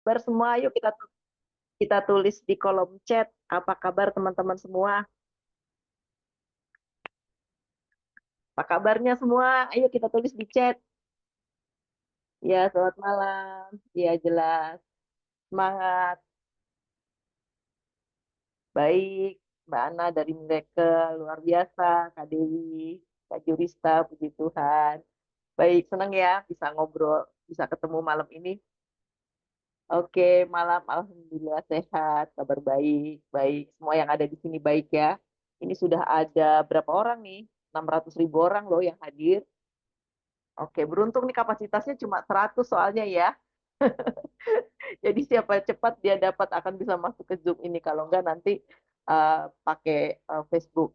kabar semua? Yuk kita tulis di kolom chat. Apa kabar teman-teman semua? Apa kabarnya semua? Ayo kita tulis di chat. Ya, selamat malam. Ya, jelas. Semangat. Baik. Mbak Ana dari Miracle. Luar biasa. Kak Dewi. Kak Jurista. Puji Tuhan. Baik, senang ya bisa ngobrol. Bisa ketemu malam ini. Oke, malam. Alhamdulillah sehat. Kabar baik. Baik. Semua yang ada di sini baik ya. Ini sudah ada berapa orang nih? 600.000 orang loh yang hadir. Oke, beruntung nih kapasitasnya cuma 100 soalnya ya. Jadi siapa cepat dia dapat akan bisa masuk ke Zoom ini. Kalau enggak nanti pakai Facebook.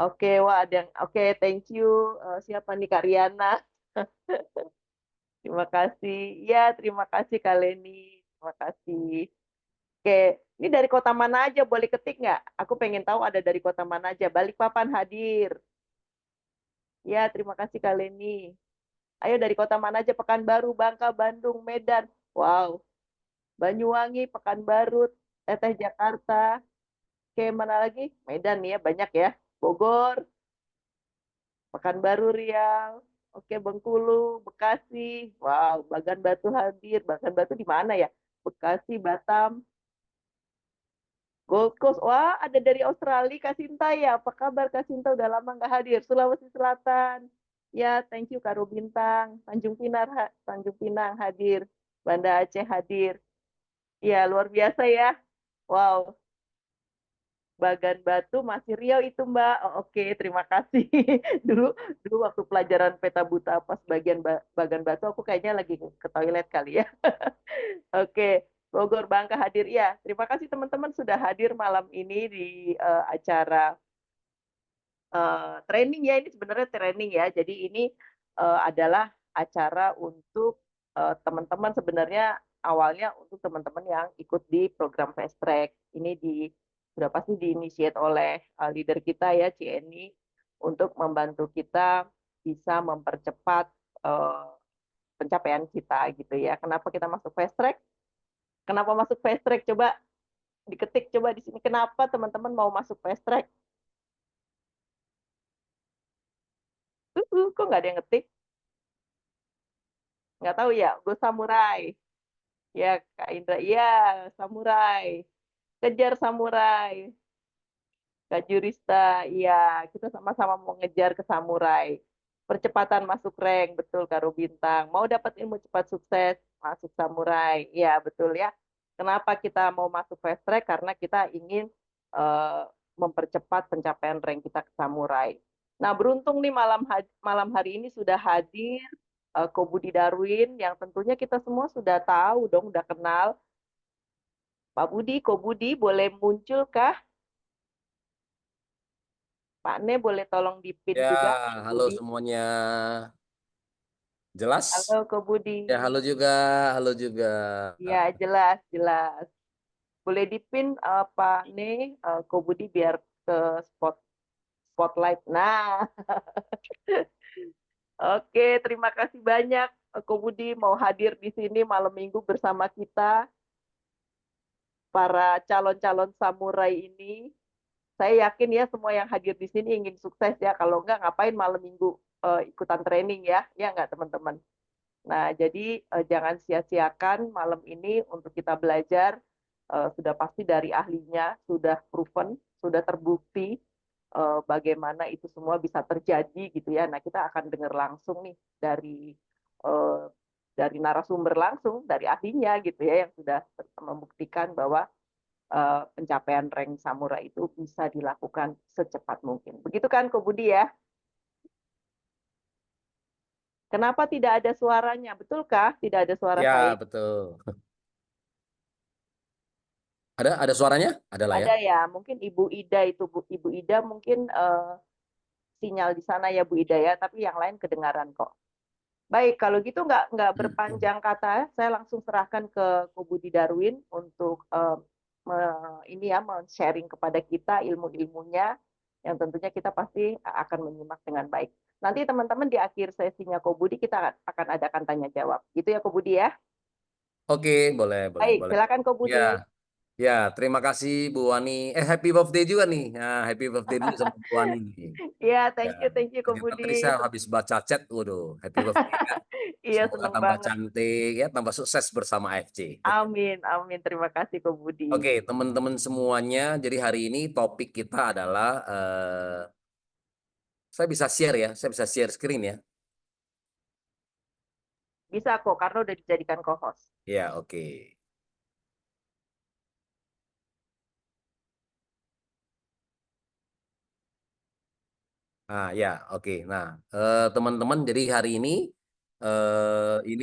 Oke, wah ada yang oke, thank you. Siapa nih Kak Riana? Terima kasih. Ya, terima kasih Kak Leni. Terima kasih. Oke, ini dari kota mana aja? Boleh ketik nggak? Aku pengen tahu ada dari kota mana aja. Balikpapan hadir. Ya, terima kasih Kak Leni. Ayo dari kota mana aja? Pekanbaru, Bangka, Bandung, Medan. Wow, Banyuwangi, Pekanbaru, Teteh Jakarta. Oke, mana lagi? Medan ya, banyak ya. Bogor, Pekanbaru, Riau. Oke, Bengkulu, Bekasi. Wow, Bagan Batu hadir. Bagan Batu di mana ya? Bekasi, Batam, Gold Coast. Wah, ada dari Australia, Kak Sinta ya. Apa kabar Kak Sinta? Udah lama nggak hadir. Sulawesi Selatan. Ya, thank you Karo Bintang. Tanjung Pinang hadir. Banda Aceh hadir. Ya, luar biasa ya. Wow, Bagan Batu masih Riau itu Mbak. Oh, oke, terima kasih. Dulu dulu waktu pelajaran peta buta pas Bagan Batu aku kayaknya lagi ke toilet kali ya. Oke, Bogor Bangka hadir ya. Terima kasih teman-teman sudah hadir malam ini di acara training ya. Ini sebenarnya training ya. Jadi ini adalah acara untuk teman-teman sebenarnya awalnya untuk teman-teman yang ikut di program Fast Track. Ini sudah pasti diinisiat oleh leader kita ya, CNI, untuk membantu kita bisa mempercepat uh, pencapaian kita gitu ya. Kenapa kita masuk Fast Track? Kenapa masuk Fast Track? Coba diketik coba di sini. Kenapa teman-teman mau masuk Fast Track? Kok nggak ada yang ngetik? Nggak tahu ya. Gue samurai. Ya, Kak Indra. Iya, samurai. Kejar samurai. Kak Jurista. Iya, kita sama-sama mau ngejar ke samurai. Percepatan masuk rank, betul Karo Bintang. Mau dapat ilmu cepat sukses, masuk samurai. Iya, betul ya. Kenapa kita mau masuk fast track? Karena kita ingin eh, mempercepat pencapaian rank kita ke samurai. Nah, beruntung nih malam hari ini sudah hadir Ko Budi Darwin yang tentunya kita semua sudah tahu dong, udah kenal. Pak Budi, Ko Budi, boleh muncul kah? Pak Ne boleh tolong dipin Ya, juga, halo Budi. semuanya. Jelas? Halo, Ko Budi. Ya, halo juga. Halo juga. Ya, jelas, jelas. Boleh dipin Pak Ne, Ko Budi biar ke spotlight. Nah, oke, terima kasih banyak Ko Budi mau hadir di sini malam minggu bersama kita, para calon-calon samurai ini. Saya yakin ya semua yang hadir di sini ingin sukses ya. Kalau enggak, ngapain malam minggu ikutan training ya? Ya enggak teman-teman? Nah, jadi jangan sia-siakan malam ini untuk kita belajar. Sudah pasti dari ahlinya, sudah proven, sudah terbukti bagaimana itu semua bisa terjadi gitu ya. Nah, kita akan dengar langsung nih eh, dari narasumber langsung, dari ahlinya gitu ya, yang sudah membuktikan bahwa pencapaian rank samurai itu bisa dilakukan secepat mungkin. Begitu kan, Ko Budi ya? Kenapa tidak ada suaranya? Betulkah tidak ada suara saya? Ya, betul. Ada suaranya? Ada lah ya. Ada ya, mungkin Ibu Ida itu, Ibu Ida mungkin sinyal di sana ya Bu Ida ya, tapi yang lain kedengaran kok. Baik, kalau gitu nggak berpanjang kata, saya langsung serahkan ke Bu Budi Darwin untuk ini ya, sharing kepada kita ilmu-ilmunya yang tentunya kita pasti akan menyimak dengan baik. Nanti teman-teman di akhir sesinya Ko Budi kita akan adakan tanya jawab. Gitu ya Ko Budi ya? Oke, boleh, boleh, Baik, boleh. silakan Ko Ya, Budi. ya, terima kasih Bu Wani. Happy birthday juga nih. Nah, happy birthday dulu sama Bu Wani nih. Iya, Ya, thank you Ko ternyata Budi. tadi saya habis baca chat, waduh, happy birthday ya. Iya, Semoga seneng tambah banget. cantik ya, tambah sukses bersama AFC. Amin, amin. Terima kasih Ko Budi. Oke, teman-teman semuanya. Jadi hari ini topik kita adalah, saya bisa share ya, saya bisa share screen ya. Bisa kok, karena udah dijadikan co-host. Ya, oke. Nah, ya, oke. Nah, teman-teman, jadi hari ini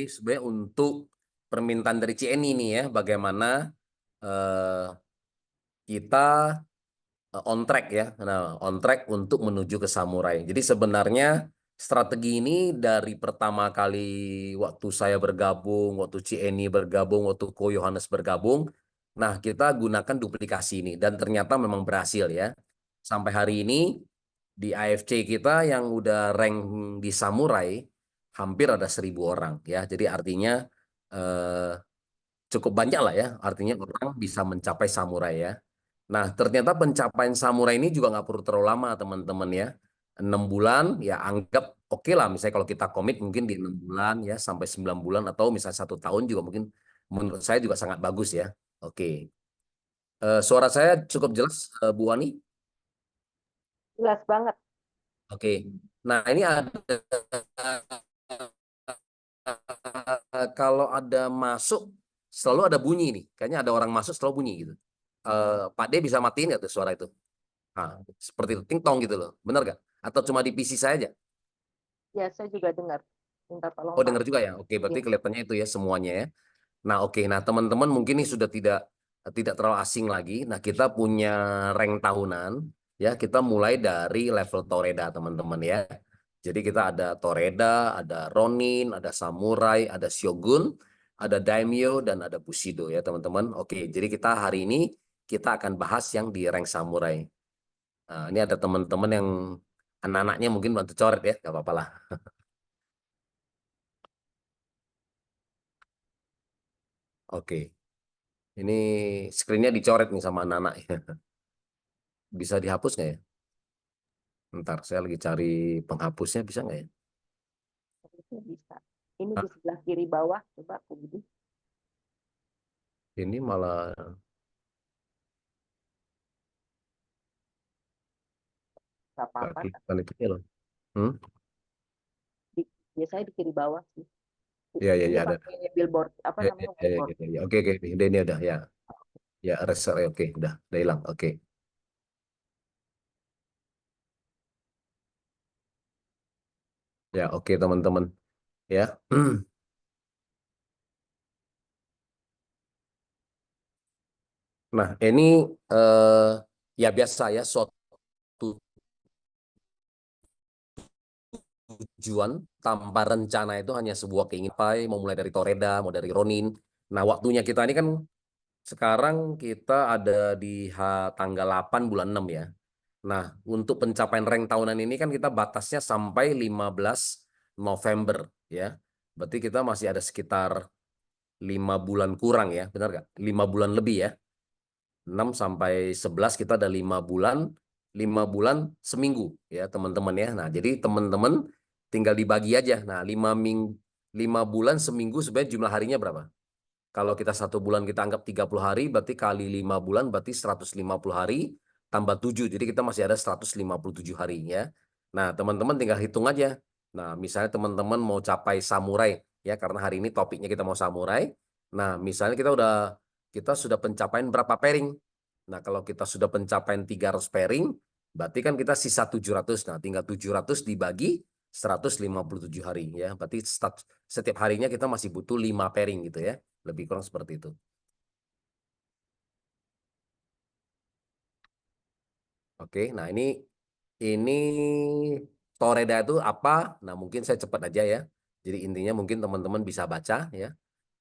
sebenarnya untuk permintaan dari CNI ini ya, bagaimana eh, kita on track ya. Nah, on track untuk menuju ke Samurai. Jadi sebenarnya strategi ini dari pertama kali waktu saya bergabung, waktu CNI bergabung, waktu Ko Yohanes bergabung. Nah, kita gunakan duplikasi ini dan ternyata memang berhasil ya. Sampai hari ini di AFC kita yang udah rank di Samurai hampir ada 1.000 orang ya. Jadi artinya eh, cukup banyak lah ya. Artinya orang bisa mencapai Samurai ya. Nah, ternyata pencapaian samurai ini juga nggak perlu terlalu lama, teman-teman ya. 6 bulan, ya anggap oke lah. Misalnya kalau kita komit mungkin di 6 bulan ya, sampai 9 bulan, atau misalnya 1 tahun juga mungkin menurut saya juga sangat bagus ya. Oke. Suara saya cukup jelas, Bu Wani? Jelas banget. Oke. Nah, ini ada, kalau ada masuk, selalu ada bunyi nih. Kayaknya ada orang masuk selalu bunyi gitu. Pak D bisa matiin nggak tuh suara itu? Nah, seperti itu, ting tong gitu loh. Benar nggak? Atau cuma di PC saya aja? Ya, saya juga dengar. Minta tolong Oh, Pak. dengar juga ya? Oke, Ya. berarti kelihatannya itu ya semuanya ya. Nah, oke. Nah, teman-teman mungkin ini sudah tidak terlalu asing lagi. Nah, kita punya rank tahunan ya. Kita mulai dari level Toreda, teman-teman ya. Jadi kita ada Toreda, ada Ronin, ada Samurai, ada Shogun, ada Daimyo, dan ada Bushido ya, teman-teman. Oke, jadi kita hari ini kita akan bahas yang di rank Samurai. Nah, ini ada teman-teman yang anak-anaknya mungkin bantu coret ya, nggak apa-apa lah. Oke, ini screennya dicoret nih sama anak-anak. Bisa dihapus nggak ya? Ntar saya lagi cari penghapusnya, bisa nggak ya? Harusnya bisa. Ini Ah, di sebelah kiri bawah. Coba Ko Budi. ini malah Gak nggak apa-apa. kelihatan itunya loh. Hmm? Di, biasanya di kiri bawah sih. Ya, ya, Ini ya ada. pakai billboard. Apa Ya, ya, namanya? ya, ya, Whiteboard. ya, ya. Oke, oke, ini udah ya. Ya, reset ya, oke, udah hilang. Oke. Ya, oke teman-teman. Ya. Nah, ini ya biasa ya, suatu tujuan tanpa rencana itu hanya sebuah keinginan. Mau mulai dari Toreda, mau dari Ronin. Nah, waktunya kita ini kan sekarang kita ada di tanggal 8 bulan 6 ya. Nah, untuk pencapaian rank tahunan ini kan kita batasnya sampai 15 November ya. Berarti kita masih ada sekitar 5 bulan kurang ya, benar nggak? 5 bulan lebih ya. 6 sampai 11 kita ada 5 bulan, 5 bulan seminggu ya teman-teman ya. Nah, jadi teman-teman tinggal dibagi aja. Nah, 5 bulan seminggu sebenarnya jumlah harinya berapa? Kalau kita 1 bulan kita anggap 30 hari, berarti kali 5 bulan berarti 150 hari tambah 7. Jadi kita masih ada 157 hari ya. Nah, teman-teman tinggal hitung aja. Nah, misalnya teman-teman mau capai samurai ya, karena hari ini topiknya kita mau samurai. Nah, misalnya kita sudah pencapaian berapa pairing. Nah, kalau kita sudah pencapaian 300 pairing, berarti kan kita sisa 700. Nah, tinggal 700 dibagi 157 hari ya. Berarti setiap harinya kita masih butuh 5 pairing gitu ya. Lebih kurang seperti itu. Oke, nah ini Toreda itu apa? Nah, mungkin saya cepat aja ya. Jadi intinya mungkin teman-teman bisa baca ya.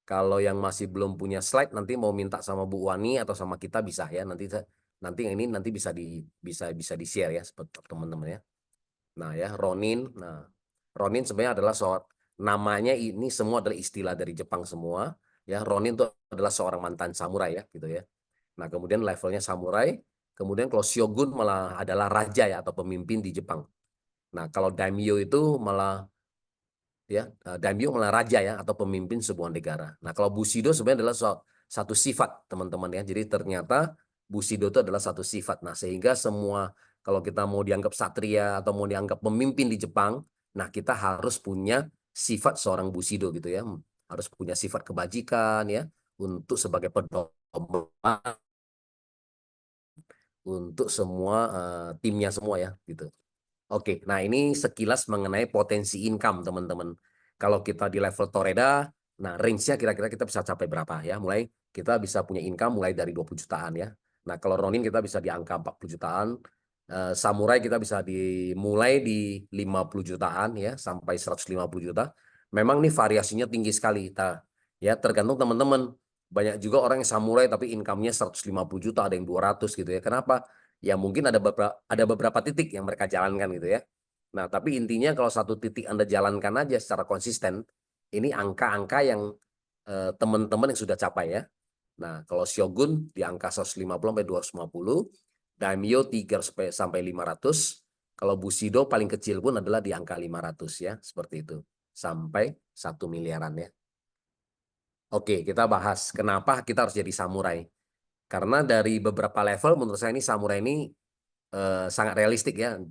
Kalau yang masih belum punya slide nanti mau minta sama Bu Wani atau sama kita bisa ya. Nanti yang ini nanti bisa di share ya seperti teman-teman ya. Nah, ya Ronin. Nah, Ronin sebenarnya adalah namanya ini semua adalah istilah dari Jepang semua. Ya, Ronin itu adalah seorang mantan samurai ya, gitu ya. Nah, kemudian levelnya samurai, kemudian kalau shogun malah adalah raja ya atau pemimpin di Jepang. Nah, kalau daimyo itu malah ya daimyo malah raja ya atau pemimpin sebuah negara. Nah, kalau bushido sebenarnya adalah satu sifat teman-teman ya. Jadi ternyata bushido itu adalah satu sifat. Nah, sehingga semua kalau kita mau dianggap satria atau mau dianggap pemimpin di Jepang, nah kita harus punya sifat seorang bushido gitu ya. Harus punya sifat kebajikan ya untuk sebagai pedoman untuk semua timnya semua ya gitu. Oke, nah ini sekilas mengenai potensi income teman-teman. Kalau kita di level Toreda, nah range-nya kira-kira kita bisa capai berapa ya? Mulai kita bisa punya income mulai dari 20 jutaan ya. Nah kalau Ronin kita bisa di angka 40 jutaan. Samurai kita bisa dimulai di 50 jutaan ya sampai 150 juta. Memang nih variasinya tinggi sekali. Ya tergantung teman-teman. Banyak juga orang yang samurai tapi income-nya 150 juta, ada yang 200 gitu ya. Kenapa? Ya mungkin ada beberapa titik yang mereka jalankan gitu ya. Nah, tapi intinya kalau satu titik Anda jalankan aja secara konsisten, ini angka-angka yang teman-teman yang sudah capai ya. Nah, kalau Shogun di angka 150 sampai 250, Daimyo 3 sampai 500, kalau Bushido paling kecil pun adalah di angka 500 ya, seperti itu. Sampai 1 miliaran ya. Oke, kita bahas kenapa kita harus jadi samurai. Karena dari beberapa level menurut saya ini samurai ini sangat realistik ya.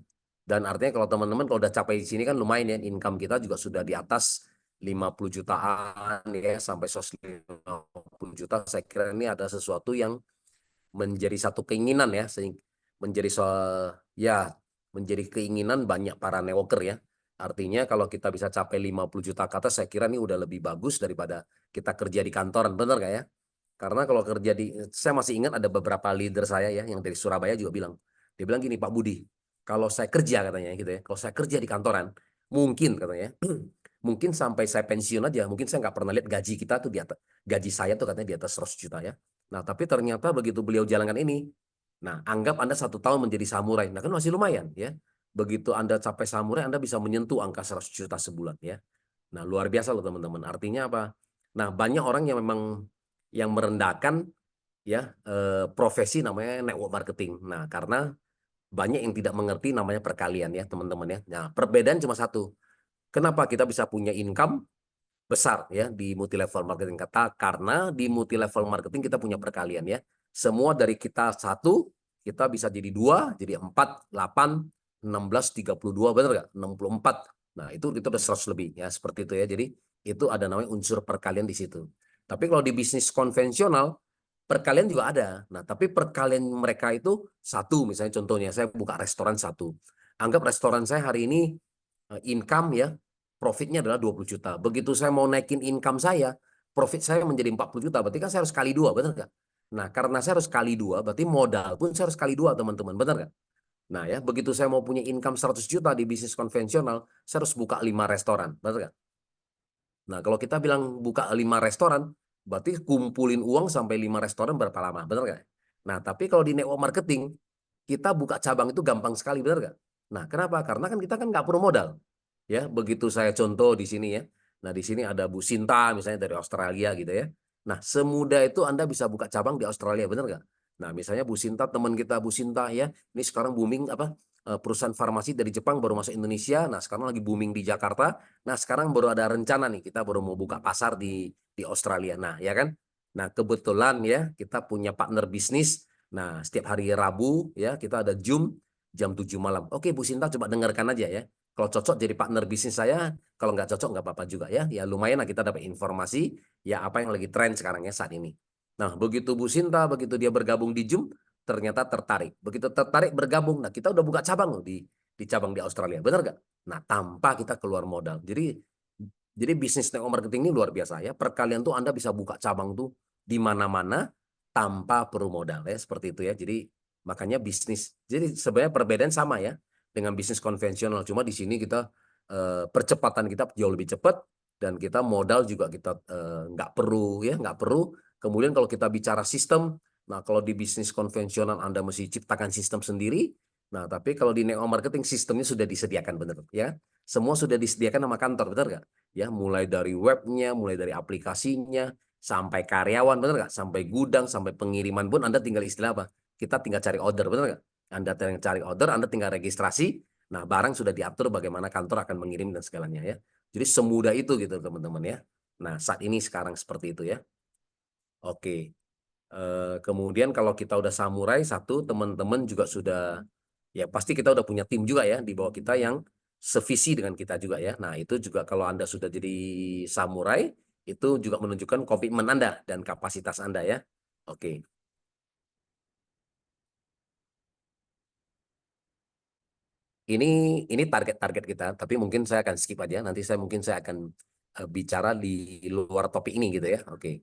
Dan artinya kalau teman-teman kalau udah capai di sini kan lumayan ya, income kita juga sudah di atas 50 jutaan ya sampai 150 juta. Saya kira ini ada sesuatu yang menjadi satu keinginan ya, menjadi ya menjadi keinginan banyak para networker ya. Artinya kalau kita bisa capai 50 juta ke atas, saya kira ini udah lebih bagus daripada kita kerja di kantoran, benar nggak ya? Karena kalau kerja saya masih ingat ada beberapa leader saya ya yang dari Surabaya juga bilang, dia bilang gini, Pak Budi, kalau saya kerja katanya gitu ya, kalau saya kerja di kantoran, mungkin katanya, mungkin sampai saya pensiun aja, mungkin saya nggak pernah lihat gaji kita tuh di atas, gaji saya tuh katanya di atas 100 juta ya. Nah, tapi ternyata begitu beliau jalankan ini, nah anggap Anda 1 tahun menjadi samurai, nah kan masih lumayan ya. Begitu Anda capai samurai, Anda bisa menyentuh angka 100 juta sebulan ya. Nah, luar biasa loh teman-teman. Artinya apa? Nah, banyak orang yang memang yang merendahkan ya profesi namanya network marketing. Nah, karena banyak yang tidak mengerti namanya perkalian ya teman-teman ya. Nah, perbedaan cuma satu. Kenapa kita bisa punya income besar ya di multi level marketing kata karena di multi level marketing kita punya perkalian ya. Semua dari kita satu kita bisa jadi dua, jadi 4, 8, 16, 32 benar nggak? 64. Nah, itu udah 100 lebih ya seperti itu ya. Jadi itu ada namanya unsur perkalian di situ. Tapi kalau di bisnis konvensional perkalian juga ada. Nah, tapi perkalian mereka itu satu, misalnya contohnya saya buka restoran satu. Anggap restoran saya hari ini income ya, profitnya adalah 20 juta. Begitu saya mau naikin income saya, profit saya menjadi 40 juta. Berarti kan saya harus kali dua, benar nggak? Nah, karena saya harus kali dua, berarti modal pun saya harus kali dua, teman-teman. Benar nggak? Nah, ya, begitu saya mau punya income 100 juta di bisnis konvensional, saya harus buka 5 restoran. Benar nggak? Nah, kalau kita bilang buka 5 restoran, berarti kumpulin uang sampai 5 restoran berapa lama, benar nggak? Nah, tapi kalau di network marketing, kita buka cabang itu gampang sekali, benar nggak? Nah, kenapa? Karena kan kita kan nggak perlu modal. Ya, begitu saya contoh di sini ya. Nah, di sini ada Bu Sinta misalnya dari Australia gitu ya. Nah, semudah itu Anda bisa buka cabang di Australia, benar nggak? Nah, misalnya Bu Sinta, teman kita Bu Sinta ya, ini sekarang booming apa? Perusahaan farmasi dari Jepang baru masuk Indonesia. Nah, sekarang lagi booming di Jakarta. Nah, sekarang baru ada rencana nih, kita baru mau buka pasar di Australia. Nah, ya kan? Nah, kebetulan ya, kita punya partner bisnis. Nah, setiap hari Rabu ya, kita ada Zoom jam 7 malam. Oke, Bu Sinta coba dengarkan aja ya. Kalau cocok jadi partner bisnis saya, kalau nggak cocok nggak apa-apa juga ya. Ya lumayan lah kita dapat informasi ya apa yang lagi tren sekarang ya saat ini. Nah, begitu Bu Sinta, begitu dia bergabung di Zoom, ternyata tertarik. Begitu tertarik bergabung, nah kita udah buka cabang loh di cabang di Australia, benar nggak? Nah, tanpa kita keluar modal. Jadi bisnis network marketing ini luar biasa ya. Perkalian tuh Anda bisa buka cabang tuh di mana-mana tanpa perlu modal ya seperti itu ya. Jadi makanya bisnis. Jadi sebenarnya perbedaan sama ya dengan bisnis konvensional. Cuma di sini kita percepatan kita jauh lebih cepat dan kita modal juga kita nggak perlu ya nggak perlu. Kemudian kalau kita bicara sistem, nah kalau di bisnis konvensional Anda mesti ciptakan sistem sendiri. Nah tapi kalau di network marketing sistemnya sudah disediakan benar ya. Semua sudah disediakan sama kantor benar nggak? Ya mulai dari webnya, mulai dari aplikasinya, sampai karyawan, benar nggak? Sampai gudang, sampai pengiriman pun Anda tinggal istilah apa? Kita tinggal cari order, benar nggak? Anda tinggal cari order, Anda tinggal registrasi. Nah, barang sudah diatur bagaimana kantor akan mengirim dan segalanya ya. Jadi semudah itu gitu teman-teman ya. Nah, saat ini sekarang seperti itu ya. Oke. Kemudian kalau kita udah samurai satu, teman-teman juga sudah ya pasti kita udah punya tim juga ya di bawah kita yang sevisi dengan kita juga ya. Nah, itu juga kalau Anda sudah jadi samurai, itu juga menunjukkan komitmen Anda dan kapasitas Anda ya. Oke. Ini ini target-target kita, tapi mungkin saya akan skip aja. Nanti saya akan bicara di luar topik ini gitu ya. Oke.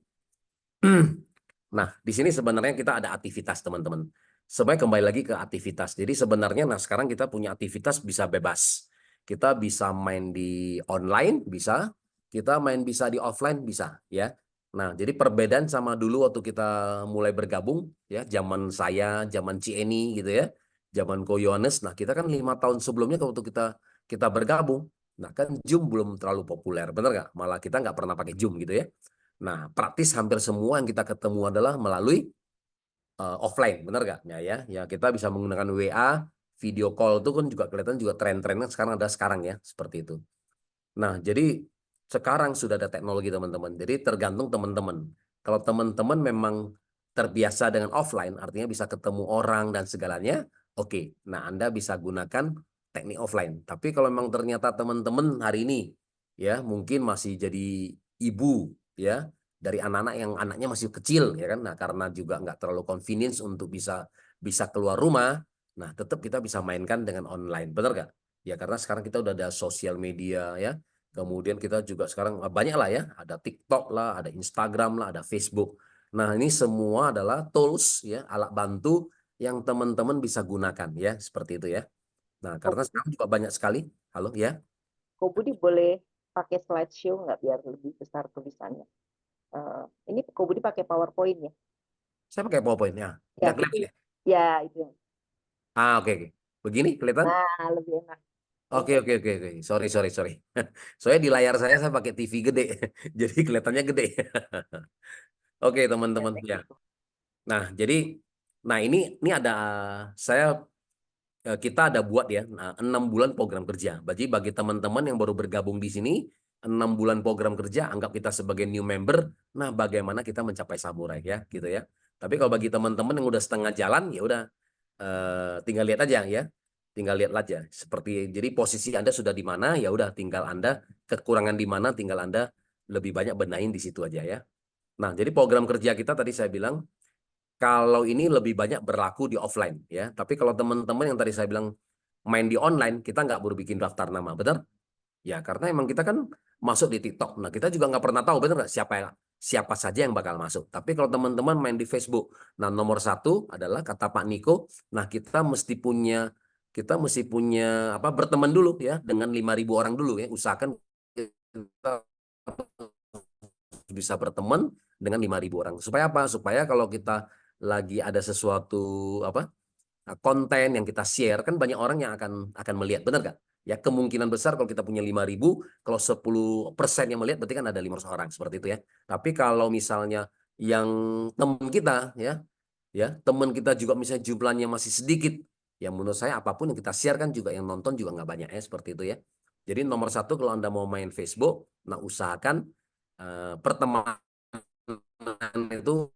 Nah, di sini sebenarnya kita ada aktivitas teman-teman. Sebaik kembali lagi ke aktivitas. Jadi sebenarnya nah sekarang kita punya aktivitas bisa bebas. Kita bisa main di online bisa, kita main bisa di offline bisa ya. Nah, jadi perbedaan sama dulu waktu kita mulai bergabung ya, zaman saya, zaman Cieni gitu ya, zaman Ko Yohanes. Nah, kita kan 5 tahun sebelumnya waktu kita bergabung. Nah, kan Zoom belum terlalu populer, bener nggak? Malah kita nggak pernah pakai Zoom gitu ya. Nah, praktis hampir semua yang kita ketemu adalah melalui offline, benar nggak? Ya, kita bisa menggunakan WA, video call itu kan juga kelihatan juga tren-trennya sekarang ada sekarang ya, seperti itu. Nah, jadi sekarang sudah ada teknologi teman-teman. Jadi tergantung teman-teman. Kalau teman-teman memang terbiasa dengan offline, artinya bisa ketemu orang dan segalanya, oke. Nah, Anda bisa gunakan teknik offline. Tapi kalau memang ternyata teman-teman hari ini ya mungkin masih jadi ibu ya dari anak-anak yang anaknya masih kecil ya kan. Nah, karena juga nggak terlalu convenience untuk bisa bisa keluar rumah, nah tetap kita bisa mainkan dengan online, benar nggak? Ya karena sekarang kita udah ada sosial media ya. Kemudian kita juga sekarang banyak lah ya, ada TikTok lah, ada Instagram lah, ada Facebook. Nah, ini semua adalah tools ya, alat bantu yang teman-teman bisa gunakan ya, seperti itu ya. Nah, Ko karena sekarang juga banyak sekali. Halo ya. Ko Budi boleh pakai slideshow nggak biar lebih besar tulisannya? Ini Ko Budi pakai PowerPoint ya? Saya pakai PowerPoint ya. Ya, Nggak itu kelihatan ya? ya itu. Ah, oke, oke. Begini kelihatan? Nah, lebih enak. Oke, Ini oke, oke, oke. Sorry, sorry, sorry. Soalnya di layar saya pakai TV gede. Jadi kelihatannya gede. Oke, teman-teman pendek ya. gitu. Nah, jadi ini ada saya kita ada buat ya 6 bulan program kerja. Bagi teman-teman yang baru bergabung di sini 6 bulan program kerja, anggap kita sebagai new member. Nah, bagaimana kita mencapai samurai ya, gitu ya. Tapi kalau bagi teman-teman yang udah setengah jalan, ya udah tinggal lihat aja ya, tinggal lihat aja. Seperti jadi posisi Anda sudah di mana, ya udah tinggal Anda kekurangan di mana, tinggal Anda lebih banyak benahin di situ aja ya. Nah, jadi program kerja kita tadi saya bilang kalau ini lebih banyak berlaku di offline ya. Tapi kalau teman-teman yang tadi saya bilang main di online, kita nggak perlu bikin daftar nama, benar? Ya, karena emang kita kan masuk di TikTok. Nah, kita juga nggak pernah tahu, benar nggak, siapa saja yang bakal masuk. Tapi kalau teman-teman main di Facebook, nah nomor satu adalah kata Pak Niko, nah kita mesti punya apa berteman dulu ya dengan 5.000 orang dulu ya. Usahakan kita bisa berteman dengan 5.000 orang. Supaya apa? Supaya kalau kita lagi ada sesuatu apa konten yang kita share kan banyak orang yang akan melihat, benar nggak? Ya kemungkinan besar kalau kita punya 5.000, kalau 10% yang melihat berarti kan ada 500 orang seperti itu ya. Tapi kalau misalnya yang teman kita teman kita juga misalnya jumlahnya masih sedikit, ya menurut saya apapun yang kita share kan juga yang nonton juga nggak banyak ya seperti itu ya. Jadi nomor satu kalau Anda mau main Facebook, nah usahakan pertemanan itu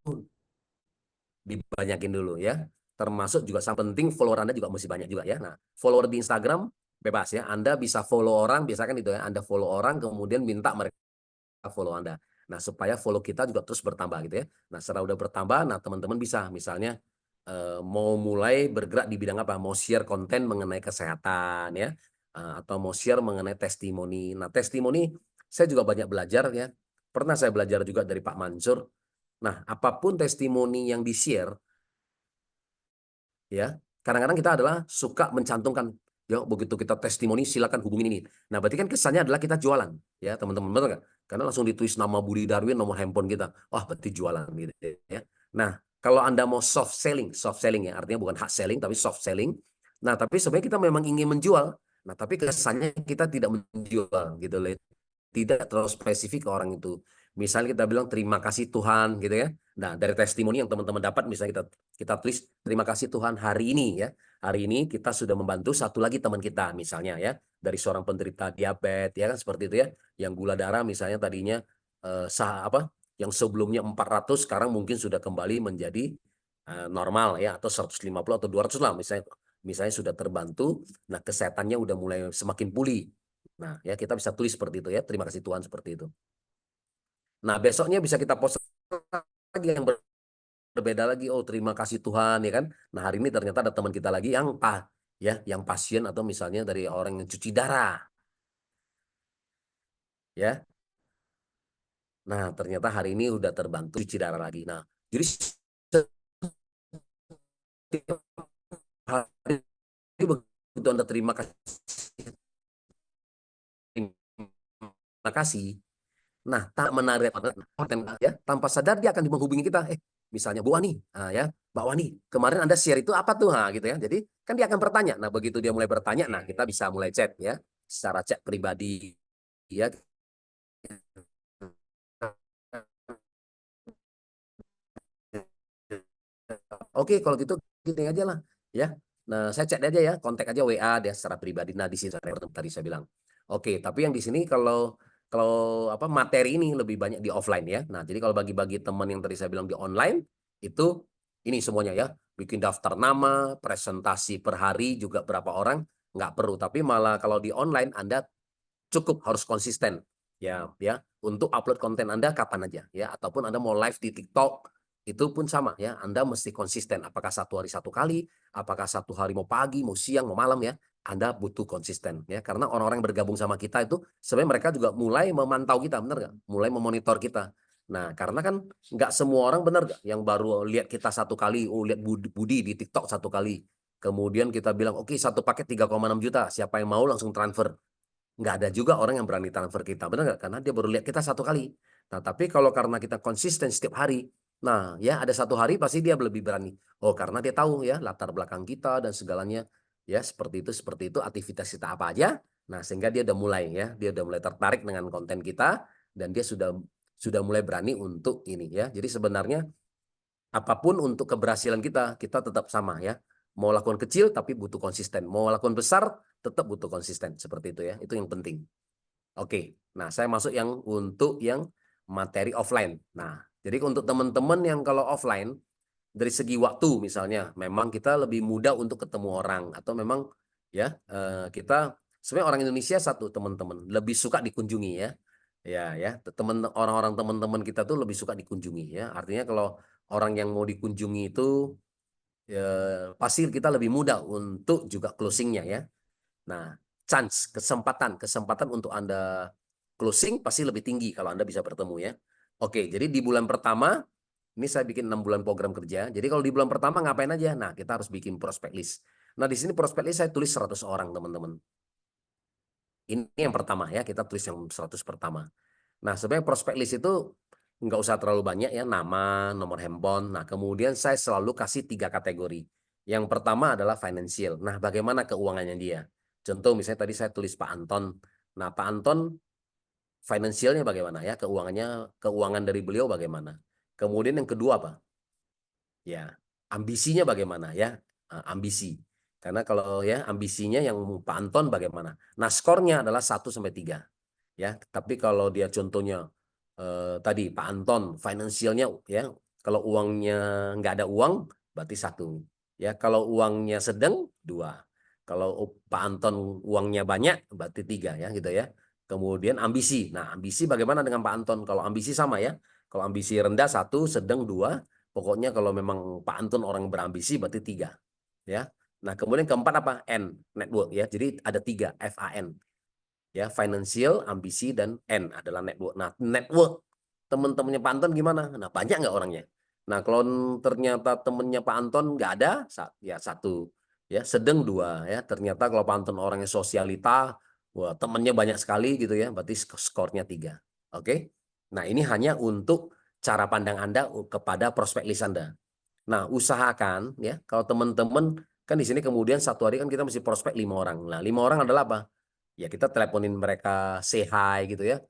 dibanyakin dulu ya. Termasuk juga sangat penting follower Anda juga mesti banyak juga ya. Nah, follower di Instagram bebas ya. Anda bisa follow orang, biasakan itu ya. Anda follow orang kemudian minta mereka follow Anda. Nah, supaya follow kita juga terus bertambah gitu ya. Nah, setelah udah bertambah, nah teman-teman bisa misalnya mau mulai bergerak di bidang apa? Mau share konten mengenai kesehatan ya. Atau mau share mengenai testimoni. Nah, testimoni saya juga banyak belajar ya. Pernah saya belajar juga dari Pak Mansur. Nah, apapun testimoni yang di-share ya, kadang-kadang kita adalah suka mencantumkan ya begitu kita testimoni silakan hubungin ini. Nah, berarti kan kesannya adalah kita jualan ya, teman-teman, benar nggak? Karena langsung ditulis nama Budi Darwin, nomor handphone kita. Wah, berarti jualan gitu ya. Nah, kalau Anda mau soft selling ya, artinya bukan hard selling tapi soft selling. Nah, tapi sebenarnya kita memang ingin menjual. Nah, tapi kesannya kita tidak menjual gitu loh. Tidak terlalu spesifik ke orang itu. Misalnya kita bilang terima kasih Tuhan gitu ya. Nah, dari testimoni yang teman-teman dapat misalnya kita tulis terima kasih Tuhan hari ini ya. Hari ini kita sudah membantu satu lagi teman kita misalnya ya, dari seorang penderita diabetes ya kan seperti itu ya, yang gula darah misalnya tadinya yang sebelumnya 400 sekarang mungkin sudah kembali menjadi normal ya, atau 150 atau 200 lah misalnya sudah terbantu. Nah, kesehatannya udah mulai semakin pulih. Nah, ya kita bisa tulis seperti itu ya. Terima kasih Tuhan seperti itu. Nah, besoknya bisa kita post lagi yang berbeda lagi. Oh, terima kasih Tuhan ya kan. Nah, hari ini ternyata ada teman kita lagi yang pasien atau misalnya dari orang yang cuci darah ya. Nah, ternyata hari ini udah terbantu cuci darah lagi. Nah, jadi setiap hari begitu Anda terima kasih. Nah, tak menarik konten ya, tanpa sadar dia akan menghubungi kita. Misalnya Bu Wani, ya, Mbak Wani, kemarin Anda share itu apa tuh? Gitu ya. Jadi kan dia akan bertanya. Nah, begitu dia mulai bertanya, nah kita bisa mulai chat ya, secara chat pribadi ya. Oke, kalau gitu gini aja lah ya. Nah, saya chat aja ya, kontak aja WA dia secara pribadi. Nah, di sini tadi saya bilang. Oke, tapi yang di sini kalau kalau materi ini lebih banyak di offline ya. Nah, jadi kalau bagi-bagi teman yang tadi saya bilang di online itu ini semuanya ya, bikin daftar nama, presentasi per hari juga berapa orang nggak perlu. Tapi malah kalau di online Anda cukup harus konsisten ya untuk upload konten Anda kapan aja ya, ataupun Anda mau live di TikTok itu pun sama ya, Anda mesti konsisten, apakah satu hari satu kali, apakah satu hari mau pagi mau siang mau malam ya, Anda butuh konsisten ya, karena orang-orang yang bergabung sama kita itu sebenarnya mereka juga mulai memantau kita, benar nggak, mulai memonitor kita. Nah, karena kan nggak semua orang, benar nggak, yang baru lihat kita satu kali, lihat Budi di TikTok satu kali, kemudian kita bilang oke, satu paket 3,6 juta, siapa yang mau langsung transfer. Nggak ada juga orang yang berani transfer kita, benar nggak? Karena dia baru lihat kita satu kali. Nah, tapi kalau karena kita konsisten setiap hari, nah ya ada satu hari pasti dia lebih berani. Oh, karena dia tahu ya latar belakang kita dan segalanya, ya seperti itu aktivitas kita apa aja. Nah, sehingga dia udah mulai ya, dia udah mulai tertarik dengan konten kita dan dia sudah mulai berani untuk ini ya. Jadi sebenarnya apapun untuk keberhasilan kita tetap sama ya. Mau lakukan kecil tapi butuh konsisten. Mau lakukan besar tetap butuh konsisten. Seperti itu ya. Itu yang penting. Oke. Nah, saya masuk untuk yang materi offline. Nah, jadi untuk teman-teman yang kalau offline dari segi waktu misalnya, memang kita lebih mudah untuk ketemu orang, atau memang ya kita sebenarnya orang Indonesia satu teman-teman lebih suka dikunjungi ya. Ya, orang-orang teman-teman kita tuh lebih suka dikunjungi ya. Artinya kalau orang yang mau dikunjungi itu ya, pasti kita lebih mudah untuk juga closingnya ya. Nah, kesempatan untuk Anda closing pasti lebih tinggi kalau Anda bisa bertemu ya. Oke, jadi di bulan pertama ini saya bikin 6 bulan program kerja. Jadi kalau di bulan pertama ngapain aja? Nah, kita harus bikin prospek list. Nah, di sini prospek list saya tulis 100 orang, teman-teman. Ini yang pertama ya, kita tulis yang 100 pertama. Nah, sebenarnya prospek list itu nggak usah terlalu banyak ya, nama, nomor handphone. Nah, kemudian saya selalu kasih 3 kategori. Yang pertama adalah financial. Nah, bagaimana keuangannya dia? Contoh misalnya tadi saya tulis Pak Anton. Nah, Pak Anton financialnya bagaimana ya? Keuangan dari beliau bagaimana? Kemudian yang kedua apa? Ya, ambisinya bagaimana ya? Ambisi. Karena kalau ya ambisinya yang Pak Anton bagaimana? Nah, skornya adalah 1 sampai 3. Ya, tapi kalau dia contohnya tadi Pak Anton finansialnya ya, kalau uangnya nggak ada uang berarti 1. Ya, kalau uangnya sedang 2. Kalau Pak Anton uangnya banyak berarti 3 ya gitu ya. Kemudian ambisi. Nah, ambisi bagaimana dengan Pak Anton? Kalau ambisi sama ya. Kalau ambisi rendah 1, sedang 2. Pokoknya kalau memang Pak Anton orang berambisi berarti 3. Ya. Nah, kemudian keempat apa? N, network ya. Jadi ada 3, FAN. Ya, financial, ambisi, dan N adalah network. Nah, network teman-temannya Pak Anton gimana? Nah, banyak nggak orangnya? Nah, kalau ternyata temennya Pak Anton nggak ada, ya 1. Ya, sedang 2. Ya, ternyata kalau Pak Anton orangnya sosialita, wah, temennya banyak sekali gitu ya, berarti skornya 3. Oke? Nah, ini hanya untuk cara pandang Anda kepada prospek list Anda. Nah, usahakan ya, kalau teman-teman kan di sini kemudian satu hari kan kita mesti prospek 5 orang. Nah, 5 orang adalah apa? Ya kita teleponin mereka, say hi gitu ya.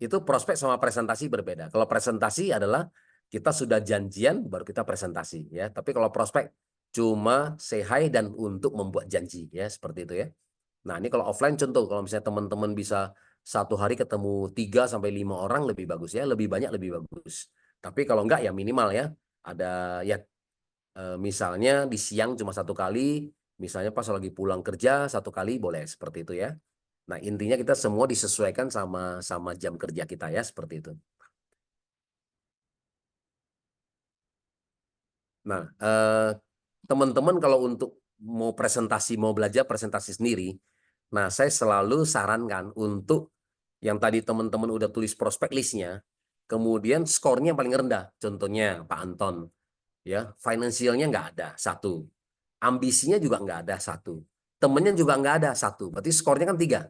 Itu prospek sama presentasi berbeda. Kalau presentasi adalah kita sudah janjian baru kita presentasi ya. Tapi kalau prospek cuma say hi dan untuk membuat janji ya seperti itu ya. Nah, ini kalau offline contoh kalau misalnya teman-teman bisa satu hari ketemu 3 sampai 5 orang lebih bagus ya, lebih banyak lebih bagus. Tapi kalau enggak ya minimal ya. Ada ya misalnya di siang cuma satu kali, misalnya pas lagi pulang kerja satu kali boleh seperti itu ya. Nah, intinya kita semua disesuaikan sama sama jam kerja kita ya, seperti itu. Nah, teman-teman kalau untuk mau presentasi, mau belajar presentasi sendiri, nah saya selalu sarankan untuk yang tadi teman-teman udah tulis prospek listnya, kemudian skornya yang paling rendah. Contohnya Pak Anton, ya, finansialnya nggak ada, satu. Ambisinya juga nggak ada, satu. Temennya juga nggak ada, satu. Berarti skornya kan tiga.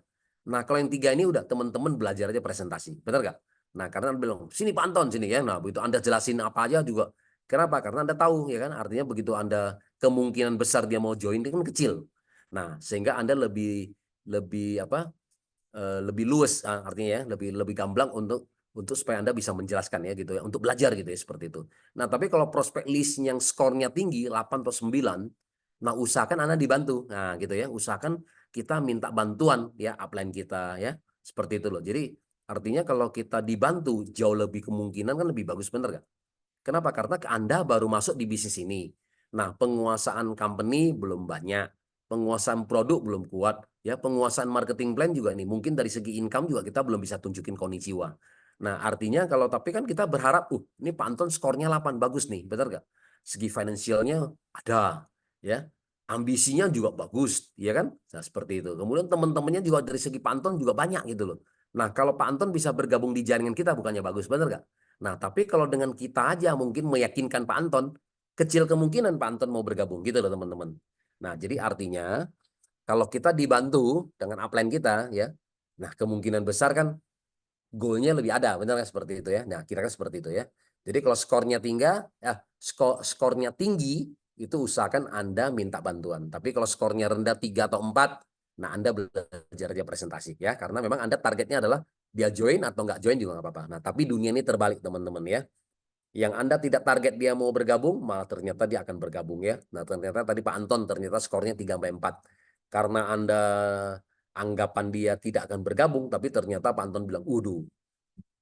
Nah, kalau yang tiga ini udah teman-teman belajar aja presentasi. Benar nggak? Nah, karena Anda bilang, sini Pak Anton, sini ya. Nah, begitu Anda jelasin apa aja juga. Kenapa? Karena Anda tahu, ya kan? Artinya begitu Anda kemungkinan besar dia mau join, dia kan kecil. Nah, sehingga Anda lebih lebih apa? Lebih luas artinya ya, lebih lebih gamblang untuk supaya Anda bisa menjelaskan ya gitu ya, untuk belajar gitu ya seperti itu. Nah, tapi kalau prospek list yang skornya tinggi 8 atau 9, nah usahakan Anda dibantu. Nah, gitu ya. Usahakan kita minta bantuan ya upline kita ya. Seperti itu loh. Jadi artinya kalau kita dibantu jauh lebih kemungkinan kan lebih bagus, bener nggak? Kenapa? Karena Anda baru masuk di bisnis ini. Nah, penguasaan company belum banyak, penguasaan produk belum kuat, ya penguasaan marketing plan juga ini. Mungkin dari segi income juga kita belum bisa tunjukin konnichiwa. Nah, artinya kalau tapi kan kita berharap, ini Pak Anton skornya 8, bagus nih, benar nggak? Segi finansialnya ada, ya. Ambisinya juga bagus, ya kan? Nah, seperti itu. Kemudian teman-temannya juga dari segi Pak Anton juga banyak gitu loh. Nah, kalau Pak Anton bisa bergabung di jaringan kita, bukannya bagus, benar nggak? Nah, tapi kalau dengan kita aja mungkin meyakinkan Pak Anton, kecil kemungkinan Pak Anton mau bergabung gitu loh teman-teman. Nah, jadi artinya kalau kita dibantu dengan upline kita ya, nah kemungkinan besar kan goalnya lebih ada, benar kan seperti itu ya. Nah, kira-kira seperti itu ya. Jadi kalau skornya tinggi, skornya tinggi itu usahakan Anda minta bantuan. Tapi kalau skornya rendah 3 atau 4, nah Anda belajar aja presentasi ya, karena memang Anda targetnya adalah dia join atau nggak join juga nggak apa-apa. Nah, tapi dunia ini terbalik teman-teman ya. Yang Anda tidak target dia mau bergabung, malah ternyata dia akan bergabung ya. Nah, ternyata tadi Pak Anton ternyata skornya 3 sampai 4. Karena Anda anggapan dia tidak akan bergabung, tapi ternyata Pak Anton bilang, "Waduh,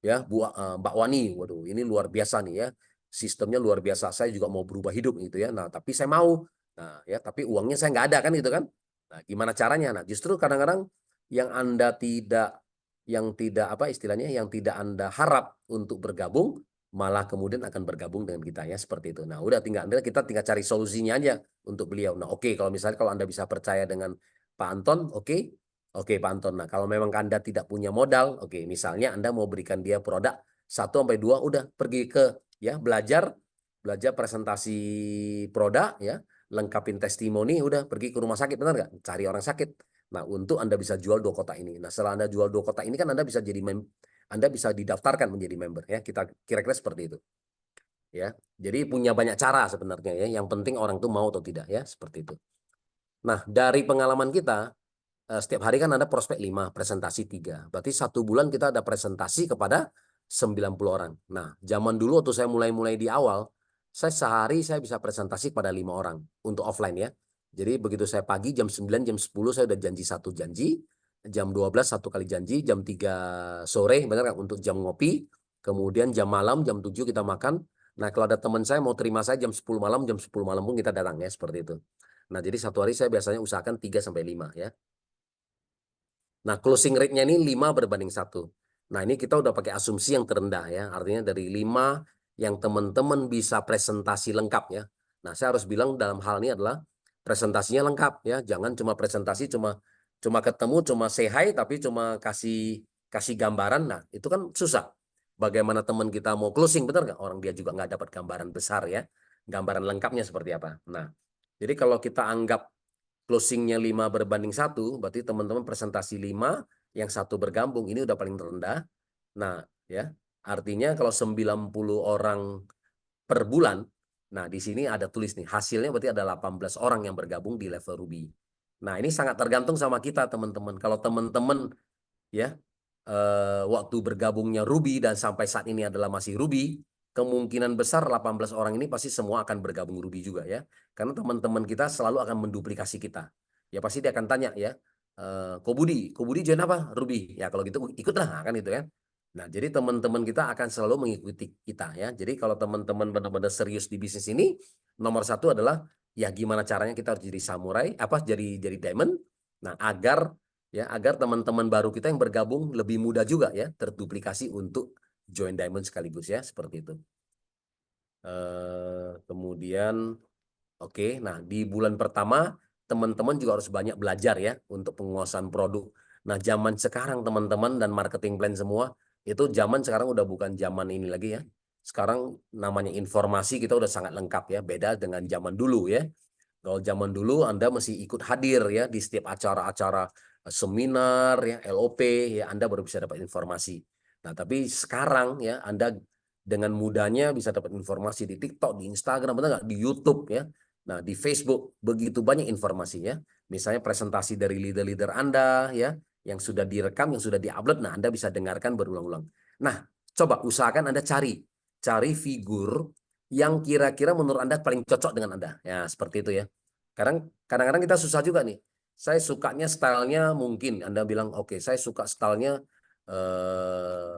ya Mbak Wani, waduh ini luar biasa nih ya. Sistemnya luar biasa. Saya juga mau berubah hidup gitu ya. Nah, tapi saya mau. Nah, ya, tapi uangnya saya nggak ada kan gitu kan. Nah, gimana caranya? Nah, justru kadang-kadang yang Anda tidak apa istilahnya yang tidak Anda harap untuk bergabung malah kemudian akan bergabung dengan kita ya seperti itu. Nah, udah kita tinggal cari solusinya aja untuk beliau. Nah, oke kalau misalnya kalau Anda bisa percaya dengan Pak Anton, oke. Oke, Pak Anton. Nah, kalau memang Anda tidak punya modal, oke, misalnya Anda mau berikan dia produk 1 sampai 2, udah pergi ke ya belajar belajar presentasi produk ya, lengkapin testimoni, udah pergi ke rumah sakit, benar nggak? Cari orang sakit. Nah, untuk Anda bisa jual 2 kotak ini. Nah, setelah Anda jual 2 kotak ini kan Anda bisa Anda bisa didaftarkan menjadi member ya. Kita kira-kira seperti itu. Ya. Jadi punya banyak cara sebenarnya ya. Yang penting orang itu mau atau tidak ya, seperti itu. Nah, dari pengalaman kita setiap hari kan ada prospek 5, presentasi 3. Berarti 1 bulan kita ada presentasi kepada 90 orang. Nah, zaman dulu waktu saya mulai-mulai di awal, saya sehari saya bisa presentasi kepada 5 orang untuk offline ya. Jadi begitu saya pagi jam 9, jam 10 saya udah janji satu janji, jam 12 satu kali janji, jam 3 sore benar kan untuk jam ngopi, kemudian jam malam jam 7 kita makan. Nah, kalau ada teman saya mau terima saya jam 10 malam, jam 10 malam pun kita datang ya seperti itu. Nah, jadi satu hari saya biasanya usahakan 3 sampai 5 ya. Nah, closing rate-nya ini 5:1. Nah, ini kita udah pakai asumsi yang terendah ya. Artinya dari 5 yang teman-teman bisa presentasi lengkap ya. Nah, saya harus bilang dalam hal ini adalah presentasinya lengkap ya. Jangan cuma presentasi cuma cuma ketemu cuma say hi tapi cuma kasih kasih gambaran. Nah, itu kan susah. Bagaimana teman kita mau closing, benar nggak? Orang dia juga nggak dapat gambaran besar ya. Gambaran lengkapnya seperti apa. Nah, jadi kalau kita anggap closingnya 5:1, berarti teman-teman presentasi 5, yang satu bergabung, ini udah paling rendah. Nah, ya, artinya kalau 90 orang per bulan, nah di sini ada tulis nih, hasilnya berarti ada 18 orang yang bergabung di level Ruby. Nah, ini sangat tergantung sama kita, teman-teman. Kalau teman-teman ya waktu bergabungnya Ruby dan sampai saat ini adalah masih Ruby, kemungkinan besar 18 orang ini pasti semua akan bergabung Ruby juga ya. Karena teman-teman kita selalu akan menduplikasi kita. Ya pasti dia akan tanya ya, Ko Budi join apa? Ruby. Ya kalau gitu ikutlah kan itu ya. Nah, jadi teman-teman kita akan selalu mengikuti kita ya. Jadi kalau teman-teman benar-benar serius di bisnis ini, nomor satu adalah ya gimana caranya kita harus jadi samurai, jadi diamond. Nah, agar teman-teman baru kita yang bergabung lebih mudah juga ya terduplikasi untuk join diamond sekaligus ya seperti itu. Kemudian oke, nah di bulan pertama teman-teman juga harus banyak belajar ya untuk penguasaan produk. Nah, zaman sekarang teman-teman dan marketing plan semua itu zaman sekarang udah bukan zaman ini lagi ya. Sekarang namanya informasi kita udah sangat lengkap ya, beda dengan zaman dulu ya. Kalau zaman dulu Anda mesti ikut hadir ya di setiap acara-acara seminar ya, LOP ya, Anda baru bisa dapat informasi. Nah, tapi sekarang ya Anda dengan mudahnya bisa dapat informasi di TikTok, di Instagram, benar nggak? Di YouTube ya. Nah, di Facebook begitu banyak informasinya. Misalnya presentasi dari leader-leader Anda ya, yang sudah direkam, yang sudah diupload, nah Anda bisa dengarkan berulang-ulang. Nah, coba usahakan Anda cari figur yang kira-kira menurut Anda paling cocok dengan Anda. Ya, seperti itu ya. Kadang-kadang kita susah juga nih. Saya sukanya stylenya mungkin Anda bilang, oke, saya suka stylenya eh,